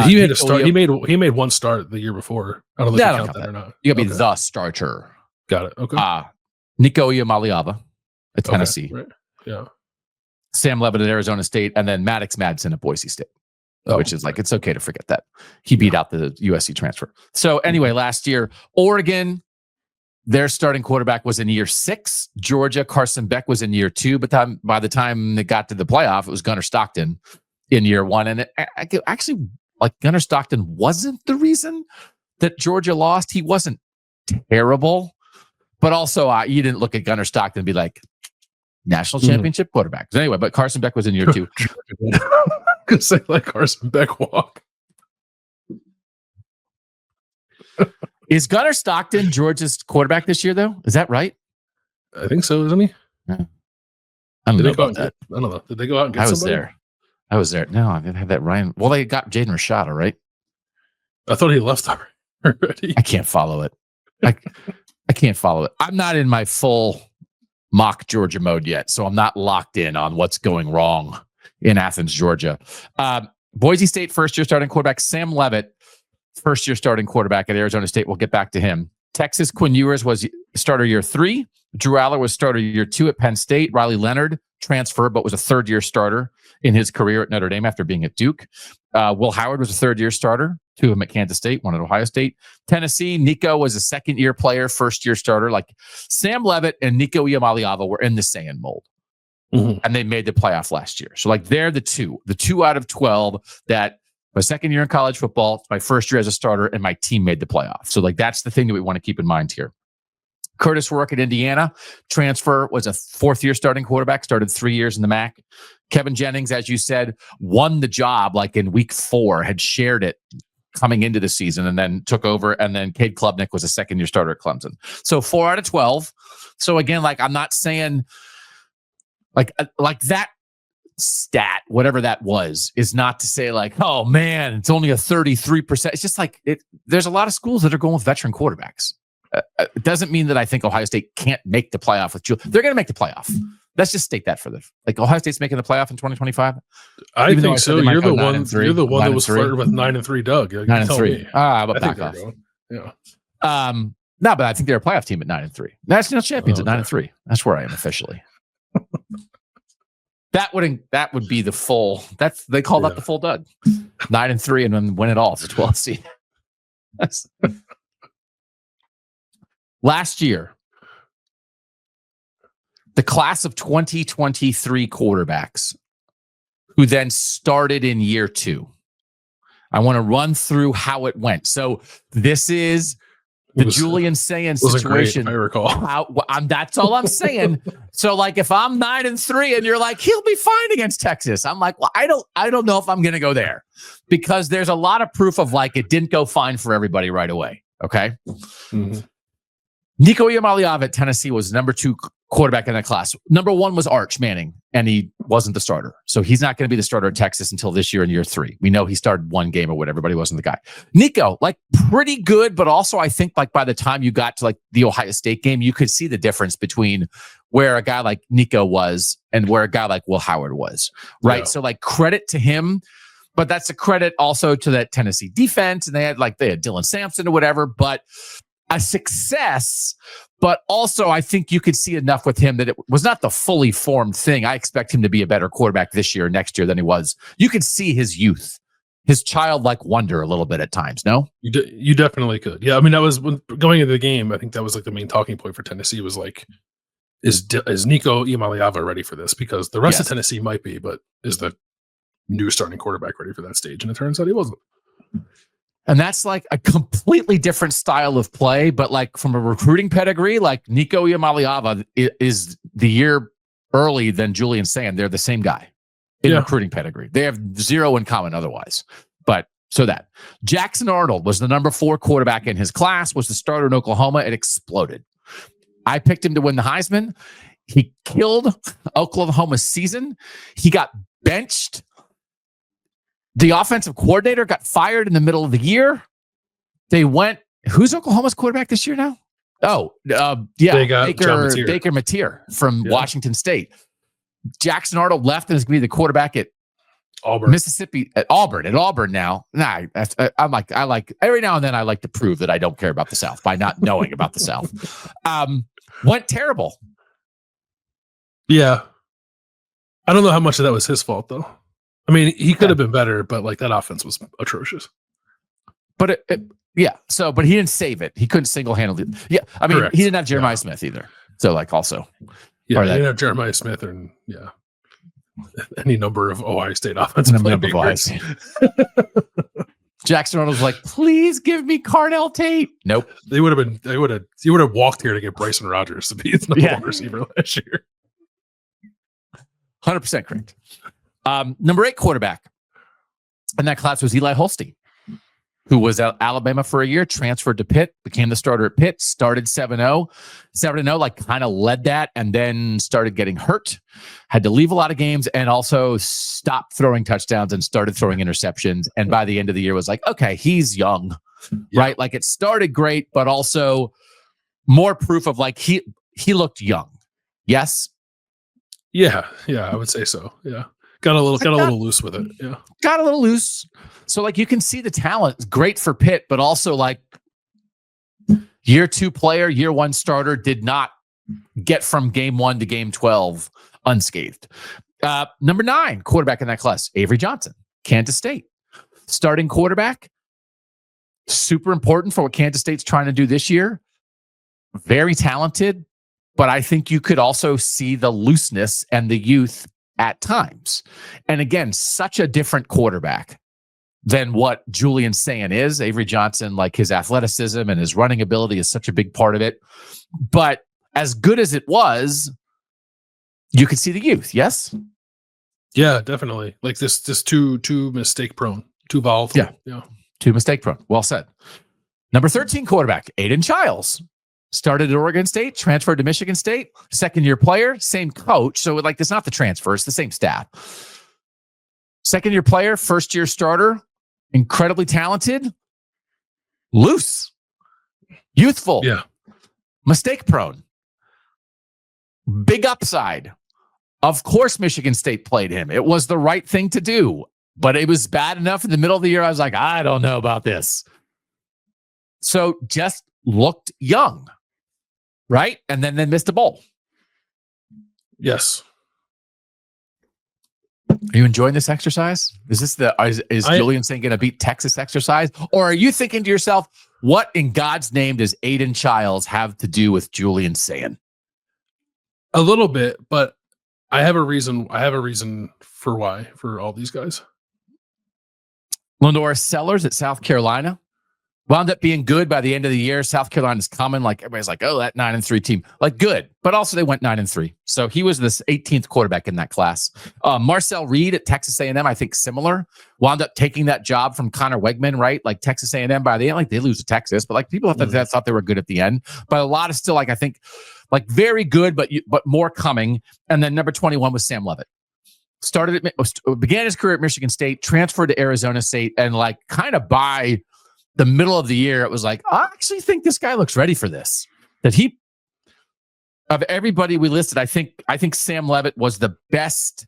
B: He made a start. He made one start the year before. I don't know if you count that or not.
A: You got to be the starter.
B: Got it. Okay.
A: Nico Iamaleava at Tennessee.
B: Okay. Right. Yeah.
A: Sam Levitt at Arizona State, and then Maddox Madsen at Boise State. Which is like, it's okay to forget that. He beat out the USC transfer. So anyway, last year, Oregon, their starting quarterback was in year 6. Georgia, Carson Beck was in year 2. But by the time they got to the playoff, it was Gunnar Stockton in year 1. And actually, like Gunnar Stockton wasn't the reason that Georgia lost. He wasn't terrible. But also, you didn't look at Gunnar Stockton and be like, national championship quarterback. So anyway, but Carson Beck was in year 2.
B: Because they let Carson Beck walk.
A: Is Gunnar Stockton Georgia's quarterback this year, though? Is that right?
B: I think so, isn't he?
A: Yeah. I don't know about that.
B: I don't know. Did they go out and get somebody?
A: I was there. No, I didn't have that Ryan. Well, they got Jaden Rashada, right?
B: I thought he left already.
A: I can't follow it. I can't follow it. I'm not in my full mock Georgia mode yet, so I'm not locked in on what's going wrong in Athens, Georgia. Boise State first-year starting quarterback Sam Levitt, first-year starting quarterback at Arizona State. We'll get back to him. Texas, Quinn Ewers was starter year 3. Drew Aller was starter year 2 at Penn State. Riley Leonard transferred, but was a third-year starter in his career at Notre Dame after being at Duke. Will Howard was a third-year starter. 2 of them at Kansas State, 1 at Ohio State. Tennessee, Nico was a second-year player, first-year starter. Like Sam Levitt and Nico Iamaleava were in the Sayin mold. Mm-hmm. And they made the playoff last year. So like they're the two out of 12 that my second year in college football, it's my first year as a starter, and my team made the playoff. So like that's the thing that we want to keep in mind here. Curtis Rourke at Indiana, transfer, was a fourth-year starting quarterback, started 3 years in the MAC. Kevin Jennings, as you said, won the job like in week 4, had shared it coming into the season and then took over. And then Cade Klubnik was a second-year starter at Clemson. So 4 out of 12. So again, like I'm not saying like that stat, whatever that was, is not to say like, oh man, it's only a 33%. It's just like there's a lot of schools that are going with veteran quarterbacks. It doesn't mean that I think Ohio State can't make the playoff with Julian. They're going to make the playoff. Let's just state that for them. Like Ohio State's making the playoff in 202025.
B: I think so. You're the one that was flirting with 9-3, Doug.
A: 9-3. But back off.
B: Yeah.
A: No, but I think they're a playoff team at 9-3. National champions at 9-3. That's where I am officially. That would be the full. They call that the full Doug. 9-3 and then win it all. It's a 12th seed. Last year, the class of 2023 quarterbacks who then started in year 2. I want to run through how it went. So this is the Julian Sayin situation.
B: Great, I recall.
A: That's all I'm saying. So like if I'm 9-3 and you're like, he'll be fine against Texas. I'm like, well, I don't know if I'm going to go there because there's a lot of proof of like it didn't go fine for everybody right away. Okay. Mm-hmm. Nico Iamaleava at Tennessee was number 2 quarterback in that class. Number 1 was Arch Manning, and he wasn't the starter. So he's not going to be the starter at Texas until this year in year 3. We know he started 1 game or whatever, but he wasn't the guy. Nico, like pretty good, but also I think like by the time you got to like the Ohio State game, you could see the difference between where a guy like Nico was and where a guy like Will Howard was, right? Yeah. So like credit to him. but that's a credit also to that Tennessee defense. And they had Dylan Sampson or whatever, but a success. But also, I think you could see enough with him that it was not the fully formed thing. I expect him to be a better quarterback this year or next year than he was. You could see his youth, his childlike wonder a little bit at times, no?
B: You definitely could. Yeah, I mean, that was going into the game, I think that was like the main talking point for Tennessee was like, is Nico Iamaleava ready for this? Because the rest of Tennessee might be, but is the new starting quarterback ready for that stage? And it turns out he wasn't.
A: And that's like a completely different style of play, but like from a recruiting pedigree, like Nico Iamaleava is the year early than Julian Sayin. They're the same guy in recruiting pedigree. They have zero in common otherwise. But so that Jackson Arnold was the number 4 quarterback in his class, was the starter in Oklahoma. It exploded. I picked him to win the Heisman. He killed Oklahoma's season. He got benched. The offensive coordinator got fired in the middle of the year. They went, who's Oklahoma's quarterback this year now? They got Baker Mateer from Washington State. Jackson Arnold left and is going to be the quarterback at
B: Auburn.
A: Mississippi, at Auburn now. I like every now and then I like to prove that I don't care about the South by not knowing about the South. Went terrible.
B: Yeah. I don't know how much of that was his fault though. I mean, he could have been better, but like that offense was atrocious.
A: But but he didn't save it. He couldn't single-handedly. Yeah, I mean, he didn't have Jeremiah Smith either. So like also.
B: Yeah, he didn't have Jeremiah Smith and any number of Ohio State offensive playmakers.
A: Jackson Arnold was like, please give me Carnell Tate. Nope.
B: He would have walked here to get Bryson Rodgers to be his number 1 receiver last year.
A: 100% correct. Number 8 quarterback in that class was Eli Holstein, who was at Alabama for a year, transferred to Pitt, became the starter at Pitt, started 7-0, like kind of led that, and then started getting hurt, had to leave a lot of games, and also stopped throwing touchdowns and started throwing interceptions. And by the end of the year was like, okay, he's young, right? Like it started great, but also more proof of like he looked young. Yes?
B: Yeah, I would say so. Yeah. Got a little loose with it. Yeah.
A: Got a little loose. So like you can see the talent. It's great for Pitt, but also like year 2 player, year 1 starter did not get from game 1 to game 12 unscathed. Number 9 quarterback in that class, Avery Johnson, Kansas State. Starting quarterback. Super important for what Kansas State's trying to do this year. Very talented, but I think you could also see the looseness and the youth at times. And again, such a different quarterback than what Julian Sayin is. Avery Johnson, like his athleticism and his running ability is such a big part of it. But as good as it was, you could see the youth, yes?
B: Yeah, definitely. Like this too mistake prone, too volatile. Yeah.
A: Too mistake prone. Well said. Number 13 quarterback, Aiden Childs. Started at Oregon State, transferred to Michigan State, 2nd-year player, same coach. So like, it's not the transfer, it's the same staff. 2nd-year player, 1st-year starter, incredibly talented, loose, youthful, mistake prone, big upside. Of course, Michigan State played him. It was the right thing to do, but it was bad enough in the middle of the year. I was like, I don't know about this. So just looked young. Right? And then they missed a bowl.
B: Yes.
A: Are you enjoying this exercise? Is this is Julian Sayin going to beat Texas exercise? Or are you thinking to yourself, what in God's name does Aiden Childs have to do with Julian Sayin?
B: A little bit, but I have a reason for why for all these guys.
A: Lenora Sellers at South Carolina. Wound up being good by the end of the year. South Carolina's coming. Like everybody's like, oh, that 9-3 team, like good, but also they went 9-3. So he was this 18th quarterback in that class. Marcel Reed at Texas A&M, I think similar. Wound up taking that job from Connor Wegman, right? Like Texas A&M by the end, like they lose to Texas, but like people thought they were good at the end. But a lot of still like I think like very good, but more coming. And then number 21 was Sam Levitt. Began his career at Michigan State, transferred to Arizona State, and like kind of by the middle of the year, it was like, I actually think this guy looks ready for this. That he, of everybody we listed, I think Sam Levitt was the best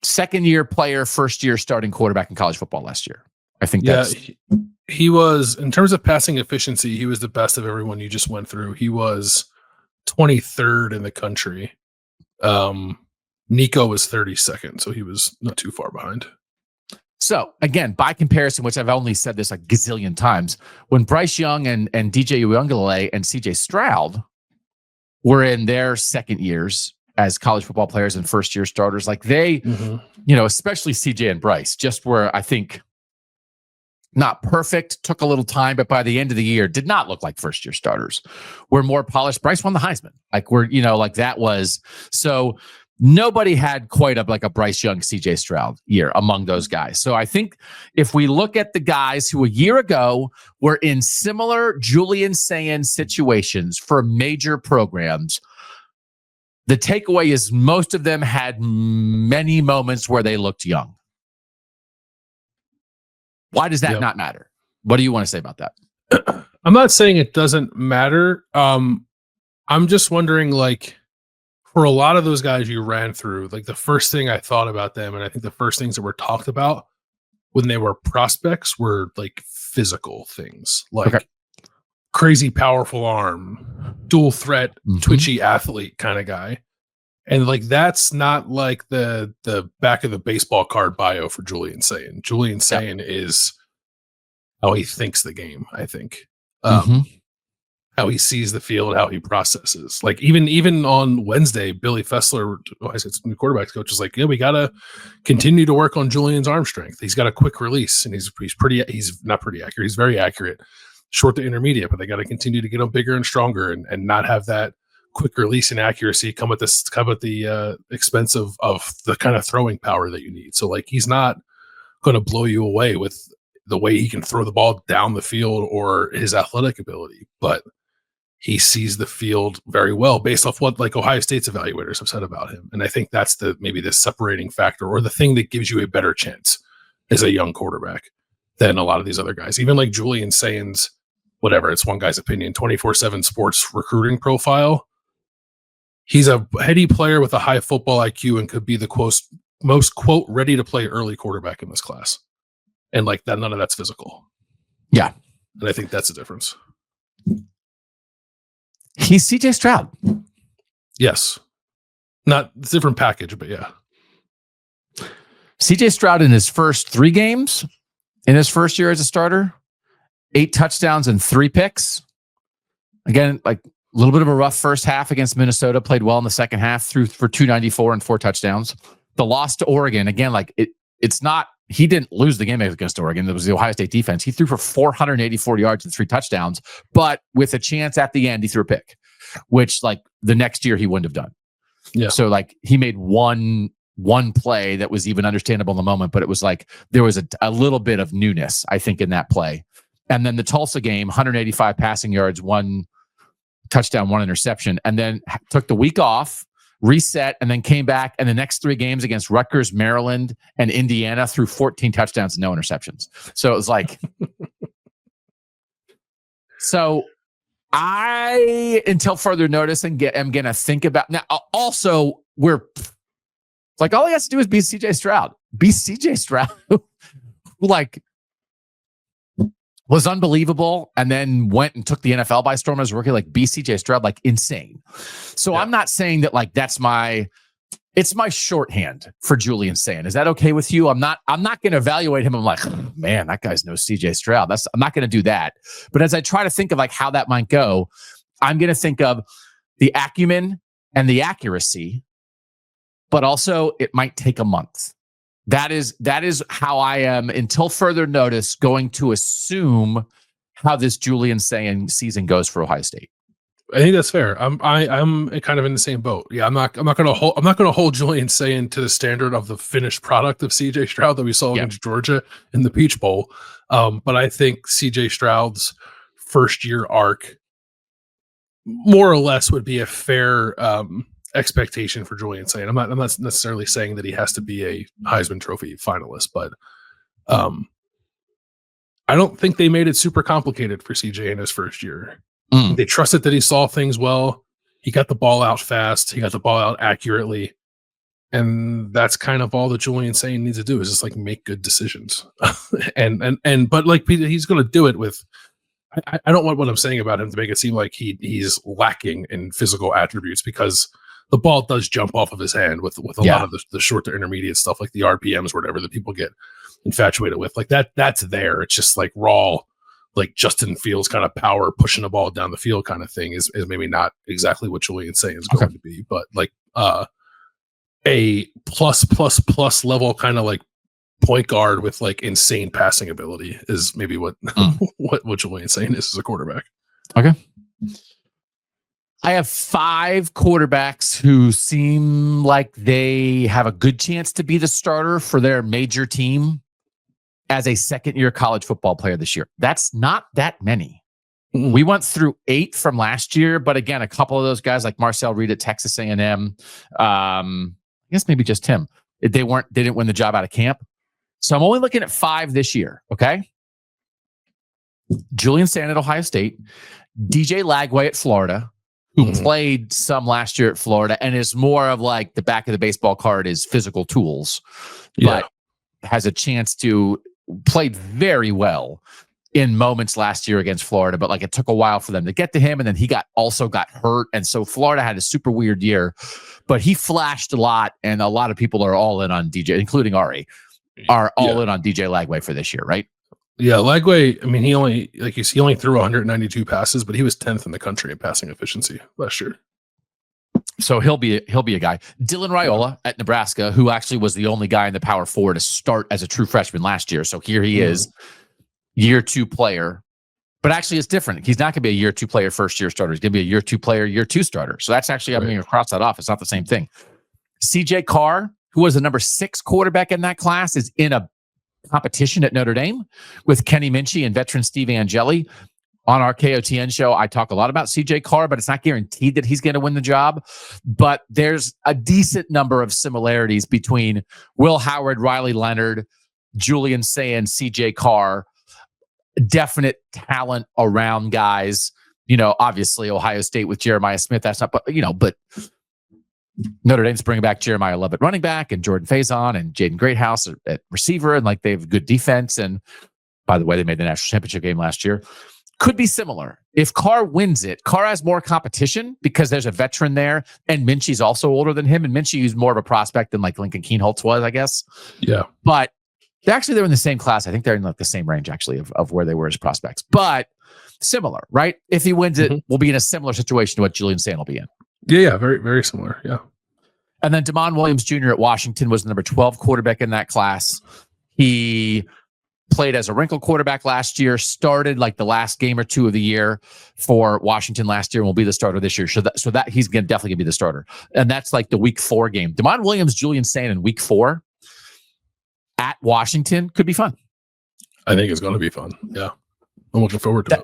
A: second-year player, first-year starting quarterback in college football last year. I think
B: he was, in terms of passing efficiency, he was the best of everyone you just went through. He was 23rd in the country. Nico was 32nd, so he was not too far behind.
A: So, again, by comparison, which I've only said this a gazillion times, when Bryce Young and DJ Uiagalelei and CJ Stroud were in their second years as college football players and first-year starters, like they, especially CJ and Bryce, just were, I think, not perfect, took a little time, but by the end of the year, did not look like first-year starters. We're more polished. Bryce won the Heisman. That was so. Nobody had quite a Bryce Young, CJ Stroud year among those guys. So I think if we look at the guys who a year ago were in similar Julian Sayin situations for major programs, the takeaway is most of them had many moments where they looked young. Why does that not matter? What do you want to say about that?
B: I'm not saying it doesn't matter. I'm just wondering, for a lot of those guys you ran through, the first thing I thought about them, and I think the first things that were talked about when they were prospects were physical things, crazy powerful arm, dual threat, twitchy athlete kind of guy. And that's not the back of the baseball card bio for Julian Sayin. Julian Sayin is how he thinks the game, I think. How he sees the field, how he processes. Even on Wednesday, Billy Fessler, new quarterbacks coach, is we got to continue to work on Julian's arm strength. He's got a quick release, and he's not pretty accurate. He's very accurate, short to intermediate, but they got to continue to get him bigger and stronger, and not have that quick release and accuracy come at the expense of the kind of throwing power that you need. So he's not going to blow you away with the way he can throw the ball down the field or his athletic ability, but he sees the field very well based off what Ohio State's evaluators have said about him. And I think that's maybe the separating factor, or the thing that gives you a better chance as a young quarterback than a lot of these other guys. Even Julian Sayin's, whatever, it's one guy's opinion, 24/7 sports recruiting profile. He's a heady player with a high football IQ and could be the most ready to play early quarterback in this class. And that, none of that's physical.
A: Yeah.
B: And I think that's the difference.
A: He's CJ Stroud.
B: Yes. Not different package, but yeah.
A: CJ Stroud in his first 3 games, in his first year as a starter, 8 touchdowns and 3 picks. Again, a little bit of a rough first half against Minnesota, played well in the second half, threw for 294 and 4 touchdowns. The loss to Oregon, again, it's not, he didn't lose the game against Oregon. It was the Ohio State defense. He threw for 484 yards and 3 touchdowns, but with a chance at the end, he threw a pick, which the next year he wouldn't have done.
B: Yeah.
A: So he made one play that was even understandable in the moment, but it was there was a little bit of newness, I think, in that play. And then the Tulsa game, 185 passing yards, 1 touchdown, 1 interception, and then took the week off, reset, and then came back. And the next 3 games against Rutgers, Maryland, and Indiana threw 14 touchdowns and no interceptions. So it was so I, until further notice, am going to think about now. Also, all he has to do is be CJ Stroud. Be CJ Stroud, who was unbelievable, and then went and took the NFL by storm as a rookie. Be CJ Stroud, insane. So I'm not saying that that's it's my shorthand for Julian Sayin. Is that okay with you? I'm not going to evaluate him. I'm man, that guy's no CJ Stroud. I'm not going to do that. But as I try to think of how that might go, I'm going to think of the acumen and the accuracy, but also it might take a month. That is how I am, until further notice, going to assume how this Julian Sayin season goes for Ohio State.
B: I think that's fair. I'm kind of in the same boat. Yeah, I'm not going to hold Julian Sayin to the standard of the finished product of CJ Stroud that we saw against Georgia in the Peach Bowl. But I think CJ Stroud's first year arc more or less would be a fair expectation for Julian Sayin. I'm not necessarily saying that he has to be a Heisman Trophy finalist, but I don't think they made it super complicated for CJ in his first year. They trusted that he saw things well. He got the ball out fast. He got the ball out accurately. And that's kind of all that Julian Sayin needs to do is just like make good decisions. but like he's going to do it with, I don't want what I'm saying about him to make it seem like he's lacking in physical attributes, because the ball does jump off of his hand with a lot of the short to intermediate stuff, like the RPMs or whatever that people get infatuated with. Like that's there. It's just like raw, like Justin Fields kind of power pushing the ball down the field kind of thing is maybe not exactly what Julian Sayin is going to be, but like a plus level kind of like point guard with like insane passing ability is maybe what what Julian Sayin is as a quarterback.
A: Okay. I have 5 quarterbacks who seem like they have a good chance to be the starter for their major team as a second-year college football player this year. That's not that many. We went through 8 from last year, but again, a couple of those guys like Marcel Reed at Texas A&M, I guess maybe just him. They didn't win the job out of camp. So I'm only looking at 5 this year. Okay. Julian Sayin at Ohio State, DJ Lagway at Florida, who played some last year at Florida and is more of like the back of the baseball card is physical tools, but has a chance to play very well in moments last year against Florida. But like it took a while for them to get to him. And then he also got hurt. And so Florida had a super weird year, but he flashed a lot. And a lot of people are all in on DJ, including Ari, are all in on DJ Lagway for this year, right?
B: Yeah, Lagway, I mean, he only threw 192 passes, but he was 10th in the country in passing efficiency last year.
A: So he'll be a guy. Dylan Raiola at Nebraska, who actually was the only guy in the Power 4 to start as a true freshman last year. So here he is, year 2 player. But actually, it's different. He's not going to be a year 2 player, first year starter. He's going to be a year 2 player, year 2 starter. So that's actually, I'm going to cross that off. It's not the same thing. CJ Carr, who was the number 6 quarterback in that class, is in a competition at Notre Dame with Kenny Minchie and veteran Steve Angeli. On our KOTN show, I talk a lot about CJ Carr, but it's not guaranteed that he's going to win the job. But there's a decent number of similarities between Will Howard, Riley Leonard, Julian Sayin, CJ Carr. Definite talent around guys. You know, obviously Ohio State with Jeremiah Smith. That's not, but Notre Dame's bringing back Jeremiah Love at running back and Jordan Faison and Jaden Greathouse at receiver, and like they have good defense. And by the way, they made the national championship game last year. Could be similar. If Carr wins it, Carr has more competition because there's a veteran there, and Minchie's also older than him, and Minchie is more of a prospect than like Lincoln Keenholz was, I guess. Yeah. But they're in the same class. I think they're in like the same range actually of where they were as prospects. But similar, right? If he wins it, we'll be in a similar situation to what Julian Sayin will be in.
B: Yeah, very, very similar. Yeah.
A: And then Damon Williams Jr. at Washington was the number 12 quarterback in that class. He played as a wrinkle quarterback last year, started like the last game or 2 of the year for Washington last year, and will be the starter this year. So that he's definitely gonna be the starter. And that's like the week 4 game. Damon Williams, Julian Sayin in week 4 at Washington could be fun.
B: I think it's going to be fun. Yeah. I'm looking forward to it.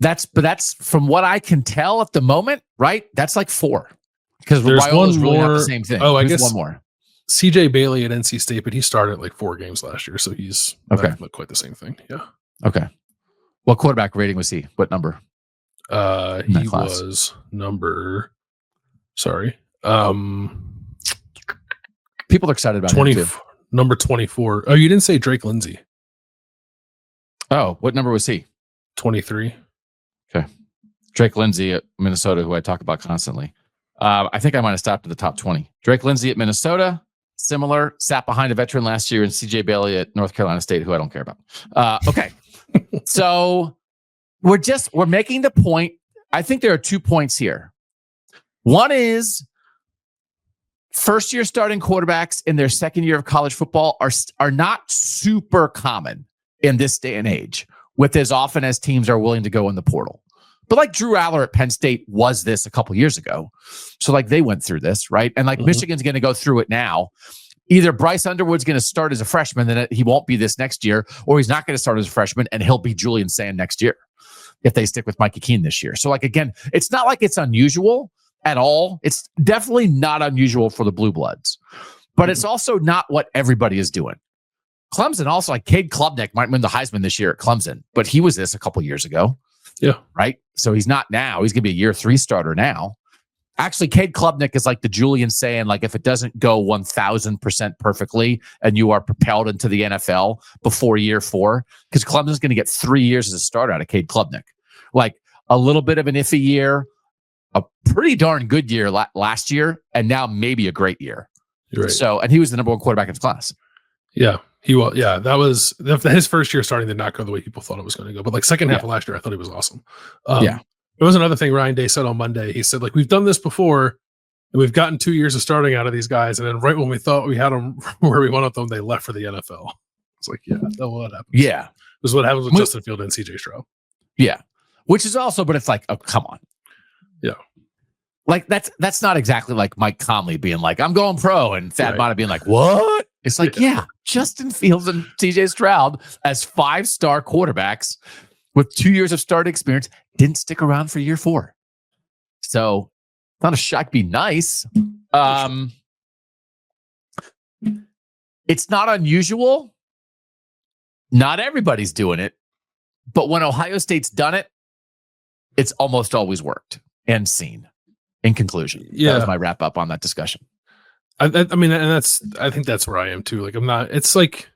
A: That's from what I can tell at the moment, right? That's like 4. Because
B: Raiola's
A: really not the same thing.
B: Oh, I guess
A: one more.
B: CJ Bailey at NC State, but he started like 4 games last year, so he's not quite the same thing. Yeah.
A: Okay. What quarterback rating was he? What number?
B: He was number. Sorry.
A: People are excited about
B: 20.
A: Him too.
B: Number 24. Oh, you didn't say Drake Lindsay.
A: Oh, what number was he?
B: 23.
A: Okay. Drake Lindsay at Minnesota, who I talk about constantly. I think I might have stopped at the top 20. Drake Lindsay at Minnesota, similar, sat behind a veteran last year, and CJ Bailey at North Carolina State, who I don't care about. Okay. So we're making the point. I think there are 2 points here. One is first-year starting quarterbacks in their second year of college football are not super common in this day and age, with as often as teams are willing to go in the portal. But like Drew Aller at Penn State was this a couple years ago. So like they went through this, right? And like Michigan's going to go through it now. Either Bryce Underwood's going to start as a freshman, then he won't be this next year, or he's not going to start as a freshman and he'll be Julian Sayin next year if they stick with Mikey Keene this year. So like, again, it's not like it's unusual at all. It's definitely not unusual for the Blue Bloods, but it's also not what everybody is doing. Clemson also, like Cade Klubnik might win the Heisman this year at Clemson, but he was this a couple years ago.
B: Yeah.
A: Right. So he's not now. He's going to be a year 3 starter now. Actually, Cade Klubnik is like the Julian Sayin, like if it doesn't go 1,000% perfectly and you are propelled into the NFL before year 4, because Klubnik's going to get 3 years as a starter out of Cade Klubnik. Like a little bit of an iffy year, a pretty darn good year last year, and now maybe a great year.
B: Right.
A: So, and he was the number 1 quarterback in his class.
B: Yeah, he was. Yeah, that was his first year starting did not go the way people thought it was going to go. But like second half of last year, I thought he was awesome. There was another thing Ryan Day said on Monday. He said, like, we've done this before, and we've gotten 2 years of starting out of these guys, and then right when we thought we had them where we wanted them, they left for the NFL. It's like, yeah, that's what happens.
A: Yeah.
B: This is what happens with Justin Field and CJ Stroud.
A: Yeah. Which is also, but it's like, oh, come on.
B: Yeah.
A: Like, that's not exactly like Mike Conley being like, I'm going pro, and Thad Matta being like, what? It's like, yeah, Justin Fields and CJ Stroud as 5-star quarterbacks with 2 years of starting experience didn't stick around for year 4. So not a shock, be nice. It's not unusual. Not everybody's doing it. But when Ohio State's done it, it's almost always worked and seen. In conclusion, that was my wrap up on that discussion.
B: I mean, and I think that's where I am too. Like, I'm not, it's like,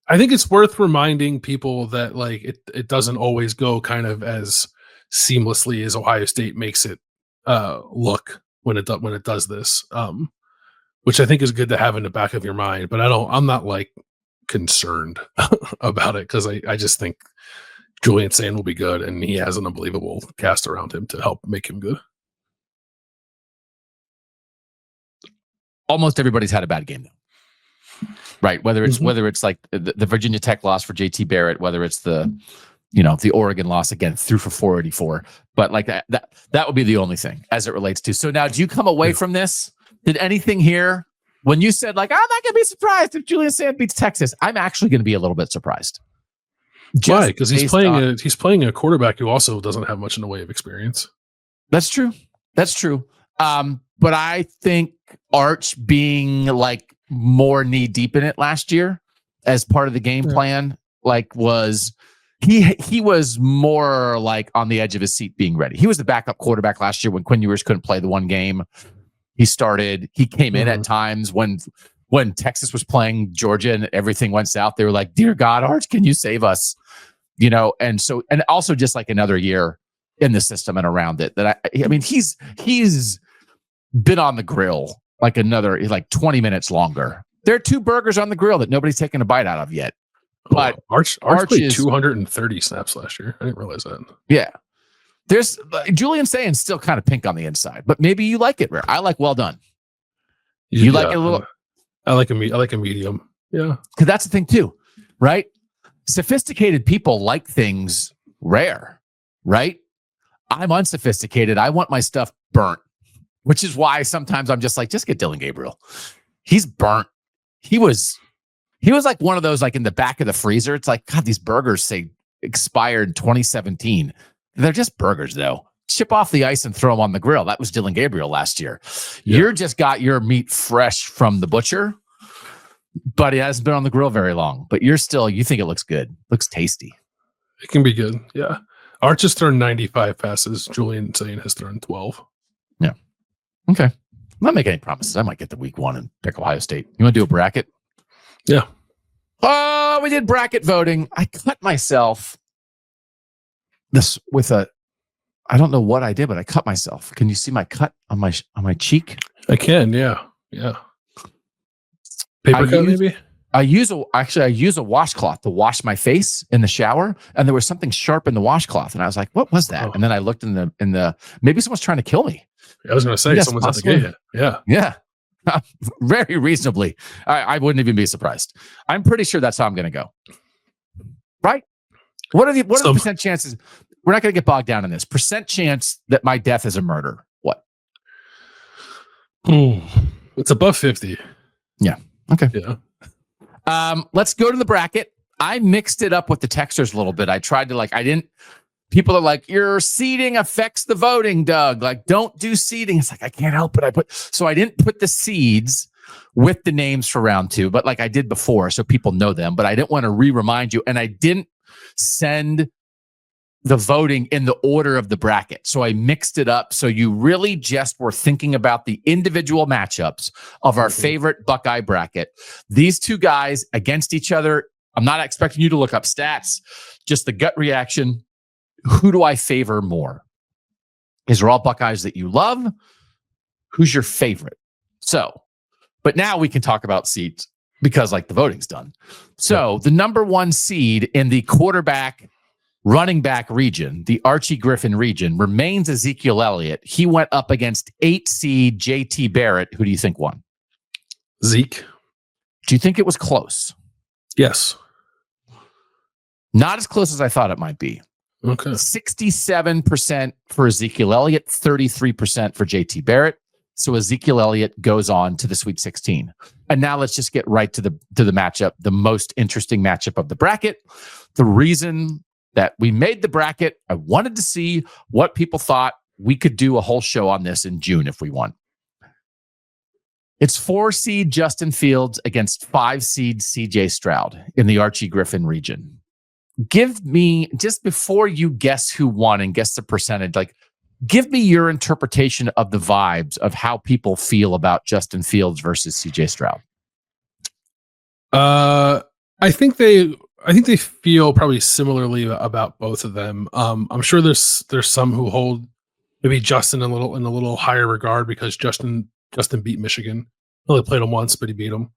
B: I think it's worth reminding people that like it doesn't always go kind of as seamlessly as Ohio State makes it look when it does this, which I think is good to have in the back of your mind. But I'm not like concerned about it because I just think Julian Sayin will be good, and he has an unbelievable cast around him to help make him good.
A: Almost everybody's had a bad game though. Right. Whether it's like the Virginia Tech loss for JT Barrett, whether it's the Oregon loss, again, threw for 484, but like that would be the only thing as it relates to. So now do you come away from this? Did anything here when you said like, I'm not going to be surprised if Julian Sayin beats Texas? I'm actually going to be a little bit surprised.
B: Why? Because he's playing a quarterback who also doesn't have much in the way of experience.
A: That's true. But I think Arch being like more knee deep in it last year as part of the game plan, like he was more like on the edge of his seat being ready. He was the backup quarterback last year when Quinn Ewers couldn't play the one game. He started, he came in at times when Texas was playing Georgia and everything went south. They were like, dear God, Arch, can you save us? And also just like another year in the system and around it that I mean, he's been on the grill like 20 minutes longer. There are 2 burgers on the grill that nobody's taken a bite out of yet. But
B: Arch played 230 snaps last year. I didn't realize that.
A: Yeah. There's Julian Sayin's still kind of pink on the inside, but maybe you like it rare. I like well done. You like it a little.
B: I like a medium. Yeah.
A: Because that's the thing too, right? Sophisticated people like things rare, right? I'm unsophisticated. I want my stuff burnt. Which is why sometimes I'm just like, just get Dylan Gabriel. He's burnt. He was like one of those like in the back of the freezer. It's like, God, these burgers say expired 2017. They're just burgers though. Chip off the ice and throw them on the grill. That was Dylan Gabriel last year. Yeah. You're just got your meat fresh from the butcher, but it hasn't been on the grill very long. But you think it looks good. Looks tasty.
B: It can be good. Yeah. Arch has thrown 95 passes. Julian Sayin has thrown 12.
A: Yeah. Okay. I'm not making any promises. I might get the week 1 and pick Ohio State. You want to do a bracket?
B: Yeah.
A: Oh, we did bracket voting. I cut myself this with I don't know what I did, but I cut myself. Can you see my cut on my cheek?
B: I can. Yeah. Yeah. Paper cut maybe?
A: I use a washcloth to wash my face in the shower, and there was something sharp in the washcloth, and I was like, "What was that?" And then I looked in the maybe someone's trying to kill me.
B: I was going to say someone's out to get you. Yeah.
A: Yeah. Very reasonably. I wouldn't even be surprised. I'm pretty sure that's how I'm going to go. Right? What are the percent chances? We're not going to get bogged down in this. Percent chance that my death is a murder. What?
B: It's above 50.
A: Yeah. Okay.
B: Yeah.
A: Let's go to the bracket. I mixed it up with the texters a little bit. I tried to people are like, your seeding affects the voting, Doug. Like, don't do seeding. It's like, I can't help it. So I didn't put the seeds with the names for round 2, but like I did before, so people know them, but I didn't want to remind you. And I didn't send the voting in the order of the bracket. So I mixed it up. So you really just were thinking about the individual matchups of our favorite Buckeye bracket. These two guys against each other. I'm not expecting you to look up stats, just the gut reaction. Who do I favor more? These are all Buckeyes that you love. Who's your favorite? So, but now we can talk about seeds because like the voting's done. So the number one seed in the quarterback running back region, the Archie Griffin region, remains Ezekiel Elliott. He went up against 8 seed JT Barrett. Who do you think won?
B: Zeke.
A: Do you think it was close?
B: Yes.
A: Not as close as I thought it might be.
B: Okay.
A: 67% for Ezekiel Elliott, 33% for JT Barrett. So Ezekiel Elliott goes on to the Sweet 16. And now let's just get right to the matchup, the most interesting matchup of the bracket. The reason that we made the bracket, I wanted to see what people thought. We could do a whole show on this in June if we want. It's 4 seed Justin Fields against 5 seed CJ Stroud in the Archie Griffin region. Give me, just before you guess who won and guess the percentage, like give me your interpretation of the vibes of how people feel about Justin Fields versus CJ Stroud.
B: I think they feel probably similarly about both of them. I'm sure there's some who hold maybe Justin in a little higher regard because Justin beat Michigan. He only played him once, but he beat him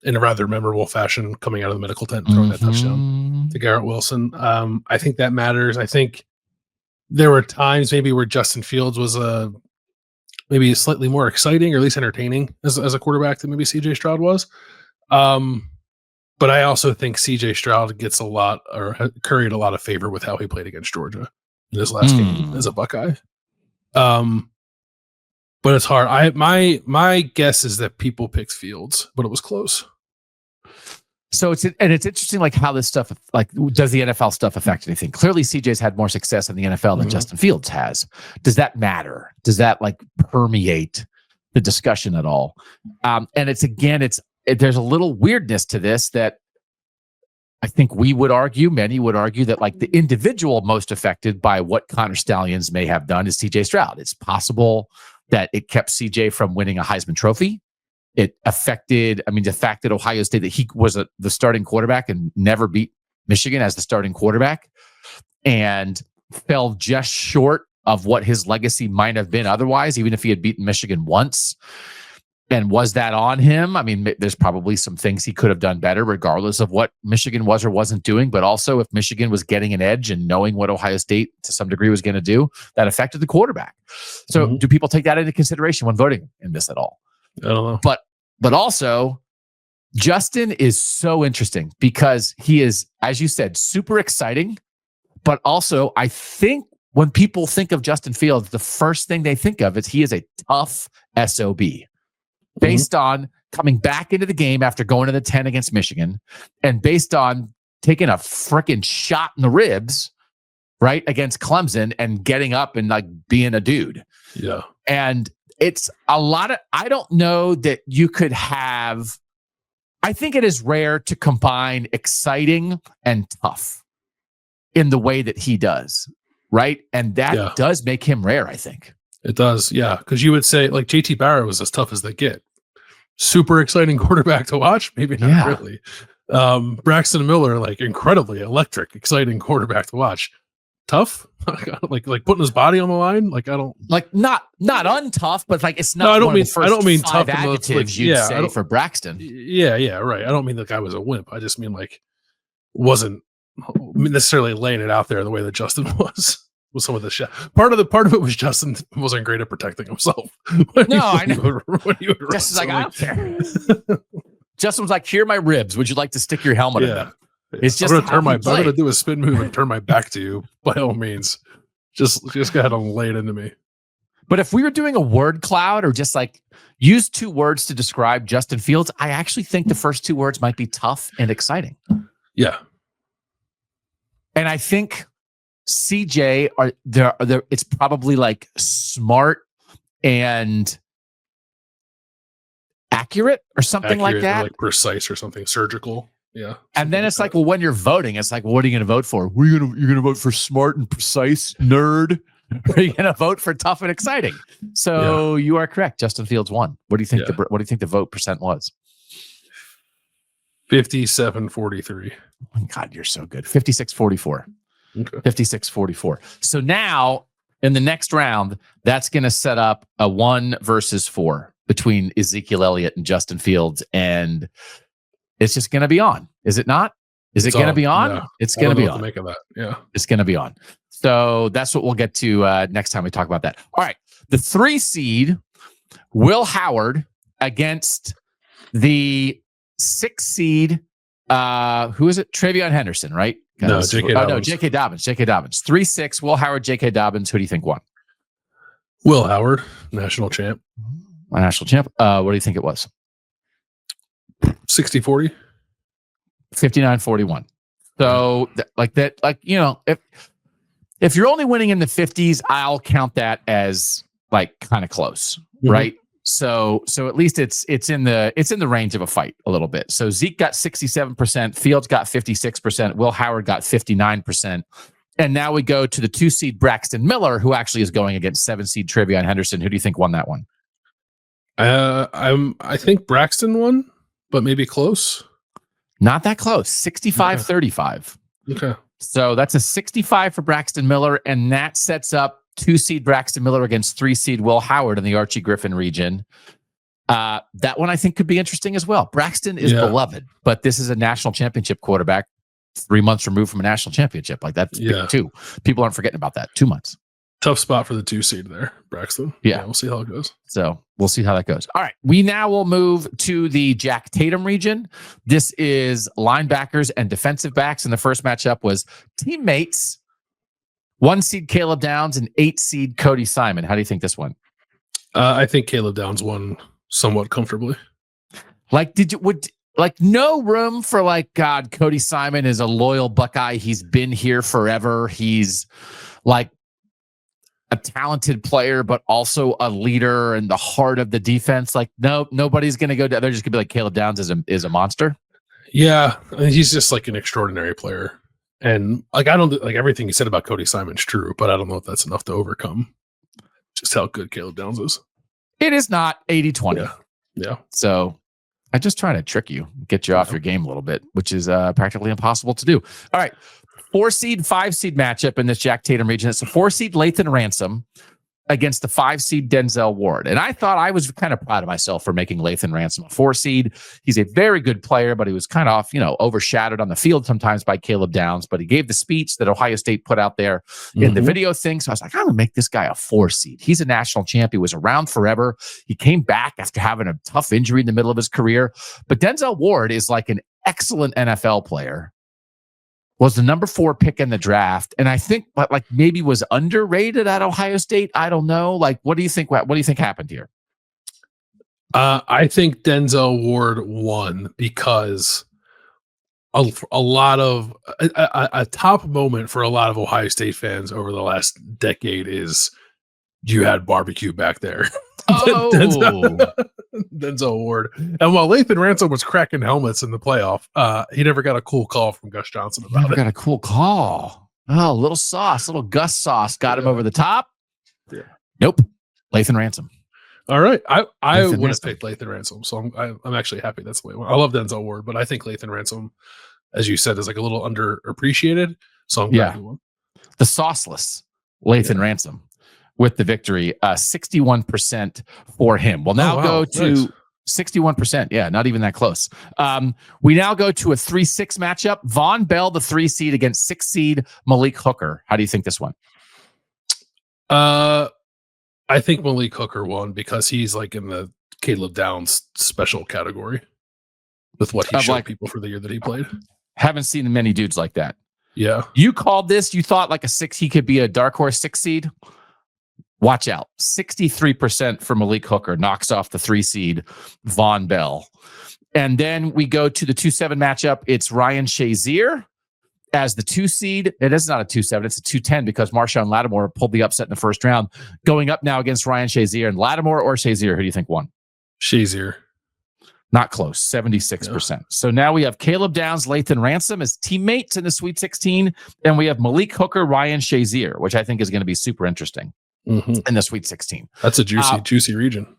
B: in a rather memorable fashion, coming out of the medical tent, throwing that touchdown to Garrett Wilson. I think that matters. I think there were times maybe where Justin Fields was maybe slightly more exciting or at least entertaining as a quarterback than maybe CJ Stroud was. But I also think CJ Stroud gets curried a lot of favor with how he played against Georgia in his last game as a Buckeye. But it's hard. My guess is that people picked Fields, but it was close.
A: So it's interesting, like how this stuff, like does the NFL stuff affect anything? Clearly, CJ's had more success in the NFL than Justin Fields has. Does that matter? Does that like permeate the discussion at all? And there's a little weirdness to this that I think many would argue that like the individual most affected by what Connor Stallions may have done is CJ Stroud. It's possible that it kept CJ from winning a Heisman Trophy. It affected, the fact that Ohio State, that he was the starting quarterback and never beat Michigan as the starting quarterback and fell just short of what his legacy might have been otherwise, even if he had beaten Michigan once. And was that on him? There's probably some things he could have done better, regardless of what Michigan was or wasn't doing. But also, if Michigan was getting an edge and knowing what Ohio State to some degree was going to do, that affected the quarterback. So, do people take that into consideration when voting in this at all?
B: I don't know.
A: But also, Justin is so interesting because he is, as you said, super exciting. But also, I think when people think of Justin Fields, the first thing they think of is he is a tough SOB. Based on coming back into the game after going to the 10 against Michigan and based on taking a freaking shot in the ribs, right, against Clemson and getting up and like being a dude.
B: Yeah.
A: And it's a lot of, I don't know that you could have, I think it is rare to combine exciting and tough in the way that he does, right? And that does make him rare, I think.
B: It does, yeah. Because you would say, like, JT Barrett was as tough as they get. Super exciting quarterback to watch? Maybe not really. Braxton Miller, like, incredibly electric, exciting quarterback to watch. Tough? like putting his body on the line? Like, I don't...
A: Like, not untough, but, like, it's not
B: I don't
A: one
B: mean,
A: of the first
B: I don't mean
A: five
B: tough
A: adjectives you'd say for Braxton.
B: Yeah, right. I don't mean the guy was a wimp. I just mean, like, wasn't necessarily laying it out there the way that Justin was. With some of the shit. Part of it was Justin wasn't great at protecting himself.
A: I know. Justin's like, I don't care. Justin was like, here are my ribs. Would you like to stick your helmet in them? It's just
B: I'm gonna do a spin move and turn my back to you by all means. Just go ahead and lay it into me.
A: But if we were doing a word cloud or just like use 2 words to describe Justin Fields, I actually think the first 2 words might be tough and exciting.
B: Yeah.
A: And I think CJ it's probably like smart and accurate or something like that.
B: Or like precise or something surgical. Yeah.
A: And then it's like, well, when you're voting, it's like, well, what are you going to vote for? You're going to vote for smart and precise, nerd? Or are you going to vote for tough and exciting? So you are correct. Justin Fields won. What do you think? What do you think the vote percent was?
B: 57-43.
A: Oh my God, you're so good. 56-44.
B: Okay.
A: 56-44. So now in the next round, that's going to set up a 1 versus 4 between Ezekiel Elliott and Justin Fields, and it's just going to be on. Is it not? Is it going to be on?
B: Yeah.
A: It's going to be on.
B: Make of that. Yeah.
A: It's going to be on. So that's what we'll get to next time we talk about that. All right. The 3 seed, Will Howard against the 6 seed. Who is it? Travion Henderson, right?
B: No, J.K. Dobbins.
A: No, J.K. Dobbins. J.K. Dobbins. 3-6, Will Howard, J.K. Dobbins. Who do you think won?
B: Will Howard, national champ.
A: National champ. What do you think it was?
B: 60-40.
A: 59-41. So if you're only winning in the 50s, I'll count that as like kind of close, right? So at least it's in the range of a fight a little bit. So Zeke got 67%, Fields got 56%, Will Howard got 59%. And now we go to the 2 seed Braxton Miller, who actually is going against 7 seed Travion Henderson. Who do you think won that one?
B: I think Braxton won, but maybe close.
A: Not that close. 65-35.
B: Okay.
A: So that's a 65 for Braxton Miller, and that sets up 2 seed Braxton Miller against 3 seed Will Howard in the Archie Griffin region. That one I think could be interesting as well. Braxton is beloved, but this is a national championship quarterback 3 months removed from a national championship. Like that's big too. People aren't forgetting about that. 2 months.
B: Tough spot for the 2 seed there, Braxton. Yeah, we'll see how it goes.
A: So we'll see how that goes. All right. We now will move to the Jack Tatum region. This is linebackers and defensive backs. And the first matchup was teammates. 1 seed Caleb Downs and 8 seed Cody Simon. How do you think this went?
B: I think Caleb Downs won somewhat comfortably.
A: No room for God, Cody Simon is a loyal Buckeye. He's been here forever. He's like a talented player, but also a leader in the heart of the defense. No, nobody's going to go down. They're just going to be like Caleb Downs is a monster. Yeah.
B: I mean, he's just like an extraordinary player. And I don't everything you said about Cody Simon's true, but I don't know if that's enough to overcome just how good Caleb Downs is.
A: It is not 80-20.
B: Yeah.
A: So I'm just trying to trick you, get you off your game a little bit, which is practically impossible to do. All right. 4 seed, 5 seed matchup in this Jack Tatum region. It's a 4 seed Lathan Ransom against the 5 seed Denzel Ward. And I thought I was kind of proud of myself for making Lathan Ransom a 4 seed. He's a very good player, but he was kind of overshadowed on the field sometimes by Caleb Downs. But he gave the speech that Ohio State put out there in the video thing. So I was like, I'm going to make this guy a 4 seed. He's a national champ. He was around forever. He came back after having a tough injury in the middle of his career. But Denzel Ward is like an excellent NFL player. Was the number 4 pick in the draft, and I think maybe was underrated at Ohio State. I don't know. What do you think? What do you think happened here?
B: I think Denzel Ward won because a lot of a top moment for a lot of Ohio State fans over the last decade is you had barbecue back there.
A: Oh,
B: Denzel Ward. And while Lathan Ransom was cracking helmets in the playoff, he never got a cool call from Gus Johnson about
A: never got a cool call. Oh, little Gus sauce got him over the top.
B: Yeah.
A: Nope. Lathan Ransom.
B: All right. I would have picked Lathan Ransom, so I'm actually happy that's the way it went. I love Denzel Ward, but I think Lathan Ransom, as you said, is like a little underappreciated. So I'm glad he won.
A: The sauceless Lathan Ransom with the victory, 61% for him. We'll now go to 61%. Yeah, not even that close. We now go to a 3-6 matchup. Von Bell, the 3 seed against 6 seed Malik Hooker. How do you think this went?
B: I think Malik Hooker won because he's like in the Caleb Downs special category with what he showed people for the year that he played.
A: Haven't seen many dudes like that.
B: Yeah.
A: You called this, you thought like a 6, he could be a dark horse 6 seed. Watch out. 63% for Malik Hooker knocks off the 3 seed Von Bell. And then we go to the 2-7 matchup. It's Ryan Shazier as the 2 seed. It is not a 2-7. It's a 2-10 because Marshawn Lattimore pulled the upset in the first round. Going up now against Ryan Shazier. And Lattimore or Shazier, who do you think won?
B: Shazier.
A: Not close, 76%. Yeah. So now we have Caleb Downs, Lathan Ransom as teammates in the Sweet 16. And we have Malik Hooker, Ryan Shazier, which I think is going to be super interesting in the Sweet 16.
B: That's a juicy region.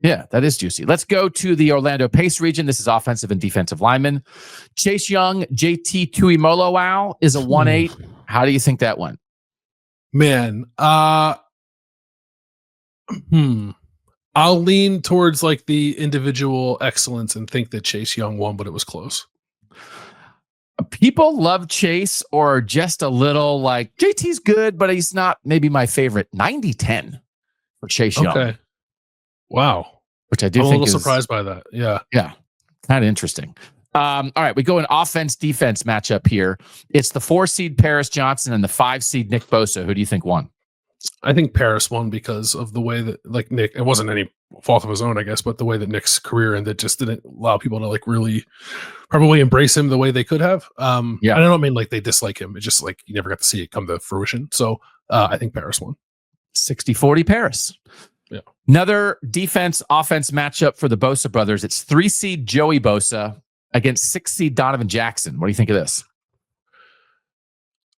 A: Yeah, that is juicy. Let's go to the Orlando Pace region. This is offensive and defensive linemen. Chase Young, JT Tuimoloau is a 1-8. How do you think that went?
B: Man, I'll lean towards like the individual excellence and think that Chase Young won, but it was close.
A: People love Chase or just a little like JT's good, but he's not maybe my favorite. 90-10 for Chase Young.
B: Okay. Wow.
A: Which I do
B: I'm
A: think
B: a little surprised by that. Yeah.
A: Yeah. Kind of interesting. All right. We go in offense defense matchup here. It's the 4 seed Paris Johnson and the 5 seed Nick Bosa. Who do you think won?
B: I think Paris won because of the way that like Nick, it wasn't any fault of his own, I guess, but the way that Nick's career ended just didn't allow people to like really probably embrace him the way they could have. Yeah. And I don't mean like they dislike him. It's just like you never got to see it come to fruition. So I think Paris won.
A: 60-40 Paris.
B: Yeah.
A: Another defense offense matchup for the Bosa brothers. It's 3 seed Joey Bosa against 6 seed Donovan Jackson. What do you think of this?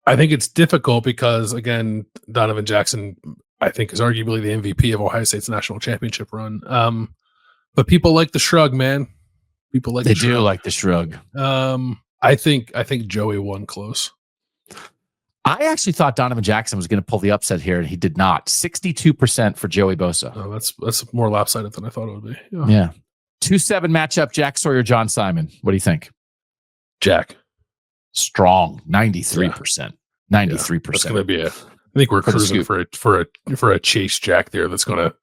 B: I think it's difficult because, again, Donovan Jackson, I think, is arguably the MVP of Ohio State's national championship run. But people like the shrug, man. People like
A: they do like the shrug.
B: I think Joey won close.
A: I actually thought Donovan Jackson was going to pull the upset here, and he did not. 62% for Joey Bosa.
B: Oh, that's more lopsided than I thought it would be.
A: Yeah. 2-7 matchup, Jack Sawyer, John Simon. What do you think?
B: Jack.
A: Strong, 93%. 93%.
B: That's going to be I think we're cruising for a Chase Jack there that's going to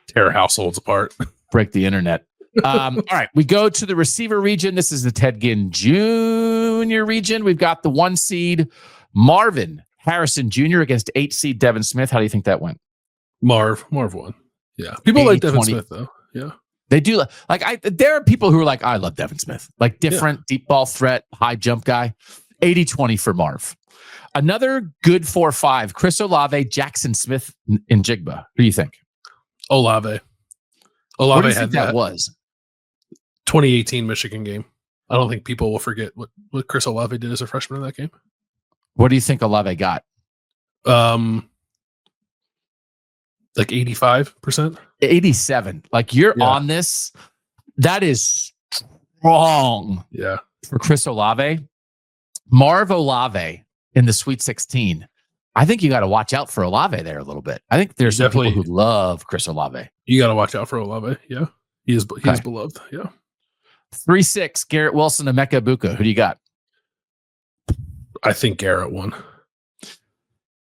B: tear households apart.
A: Break the internet. All right, we go to the receiver region. This is the Ted Ginn Jr. region. We've got the 1 seed Marvin Harrison Jr. against 8 seed Devin Smith. How do you think that went?
B: Marv won. Yeah. People like Devin Smith though. Yeah.
A: They do there are people who are like, I love Devin Smith, like different deep ball threat, high jump guy. 80-20 for Marv. Another good 4-5, Chris Olave, Jackson Smith in Jigba. Who do you think?
B: Olave
A: what do you
B: had
A: think that was
B: 2018 Michigan game. I don't think people will forget what Chris Olave did as a freshman in that game.
A: What do you think Olave got?
B: Like 85%?
A: 87. Like you're on this. That is strong.
B: Yeah.
A: For Chris Olave. Marv Olave in the Sweet 16. I think you got to watch out for Olave there a little bit. I think there's some people who love Chris Olave.
B: You got to watch out for Olave. Yeah. He is beloved. Yeah.
A: 3-6, Garrett Wilson to Emeka Egbuka. Who do you got?
B: I think Garrett won.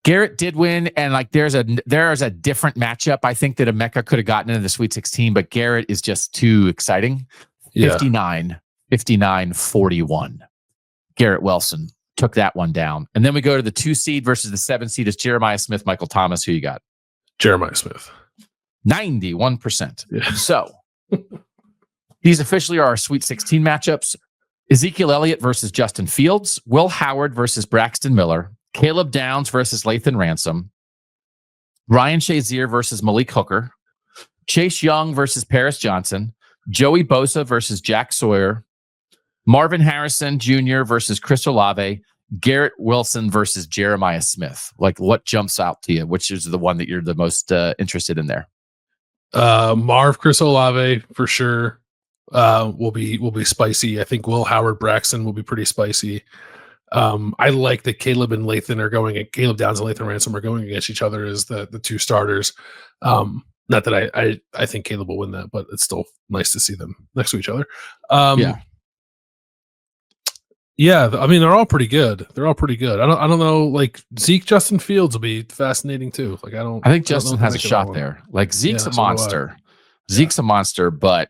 A: Garrett did win, and like there is a different matchup. I think that Emeka could have gotten into the Sweet 16, but Garrett is just too exciting. 59-41. Garrett Wilson took that one down. And then we go to the 2 seed versus the 7 seed. It's Jeremiah Smith, Michael Thomas. Who you got?
B: Jeremiah Smith.
A: 91%.
B: Yeah.
A: So these officially are our Sweet 16 matchups. Ezekiel Elliott versus Justin Fields, Will Howard versus Braxton Miller, Caleb Downs versus Lathan Ransom, Ryan Shazier versus Malik Hooker, Chase Young versus Paris Johnson, Joey Bosa versus Jack Sawyer, Marvin Harrison Jr. versus Chris Olave, Garrett Wilson versus Jeremiah Smith. Like, what jumps out to you? Which is the one that you're the most interested in there?
B: Marv, Chris Olave for sure. Will be spicy. I think Will Howard, Braxton will be pretty spicy. I like that Caleb Downs and Lathan Ransom are going against each other as the 2 starters. Not that I think Caleb will win that, but it's still nice to see them next to each other. Yeah, I mean they're all pretty good. I don't know. Like Zeke, Justin Fields will be fascinating too. Like I
A: think Justin has a shot there. Like Zeke's a monster. Zeke's a monster, but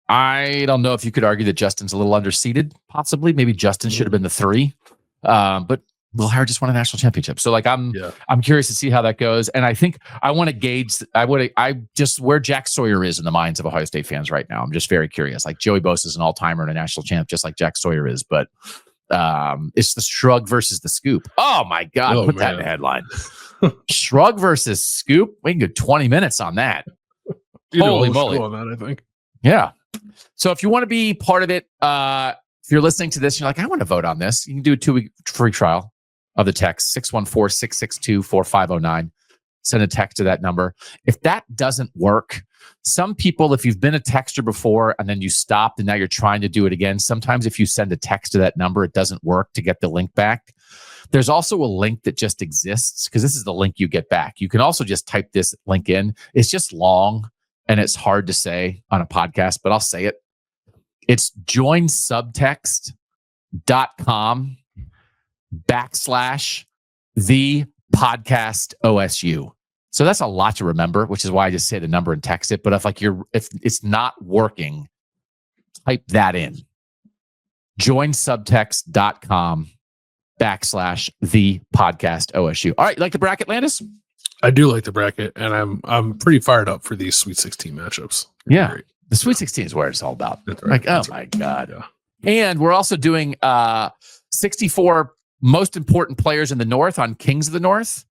A: I don't know if you could argue that Justin's a little underseeded. Possibly, maybe Justin should have been the 3. But Will Howard just won a national championship, so like I'm curious to see how that goes. And I think I want to gauge. I just where Jack Sawyer is in the minds of Ohio State fans right now. I'm just very curious. Like Joey Bosa is an all-timer and a national champ, just like Jack Sawyer is. But it's the shrug versus the scoop. Oh my God! Put that in the headline. Shrug versus scoop. We can go 20 minutes on that. Holy moly!
B: On that, I think.
A: Yeah. So if you want to be part of it, if you're listening to this, you're like, I want to vote on this. You can do a 2-week free trial of the text, 614-662-4509. Send a text to that number. If that doesn't work, some people, if you've been a texter before and then you stopped and now you're trying to do it again, sometimes if you send a text to that number, it doesn't work to get the link back. There's also a link that just exists because this is the link you get back. You can also just type this link in. It's just long and it's hard to say on a podcast, but I'll say it. It's joinsubtext.com/the podcast OSU. So that's a lot to remember, which is why I just say the number and text it. But if it's not working, type that in. joinsubtext.com/the podcast OSU. All right, you like the bracket, Landis?
B: I do like the bracket, and I'm pretty fired up for these Sweet 16 matchups.
A: Yeah, the Sweet 16 is where it's all about.
B: That's right.
A: Like, my God. Yeah. And we're also doing 64 most important players in the North on Kings of the North.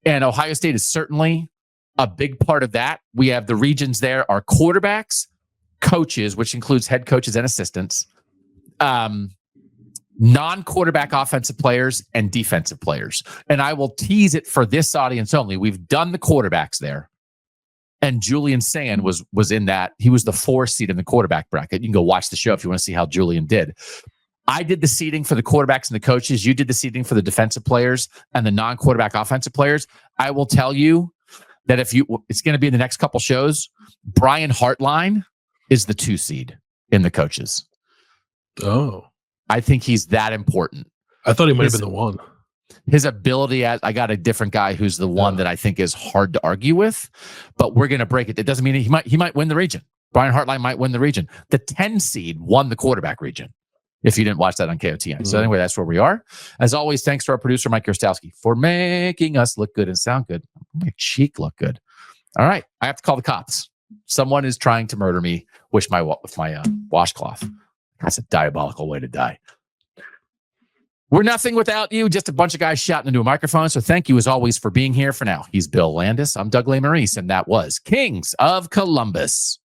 A: And Ohio State is certainly a big part of that. We have the regions there are quarterbacks, coaches, which includes head coaches and assistants, non-quarterback offensive players, and defensive players. And I will tease it for this audience only. We've done the quarterbacks there. And Julian Sayin was in that. He was the 4 seed in the quarterback bracket. You can go watch the show if you want to see how Julian did. I did the seeding for the quarterbacks and the coaches. You did the seeding for the defensive players and the non-quarterback offensive players. I will tell you that it's going to be in the next couple shows. Brian Hartline is the 2 seed in the coaches.
B: Oh,
A: I think he's that important.
B: I thought he might have been the 1.
A: His ability I got a different guy who's the one that I think is hard to argue with, but we're going to break it. It doesn't mean he might win the region. Brian Hartline might win the region. The 10 seed won the quarterback region. If you didn't watch that on KOTN. So anyway, that's where we are. As always, thanks to our producer, Mike Yerstowski, for making us look good and sound good. My cheek look good. All right. I have to call the cops. Someone is trying to murder me with my washcloth. That's a diabolical way to die. We're nothing without you. Just a bunch of guys shouting into a microphone. So thank you as always for being here. For now, he's Bill Landis. I'm Doug Lesmerises, and that was Kings of Columbus.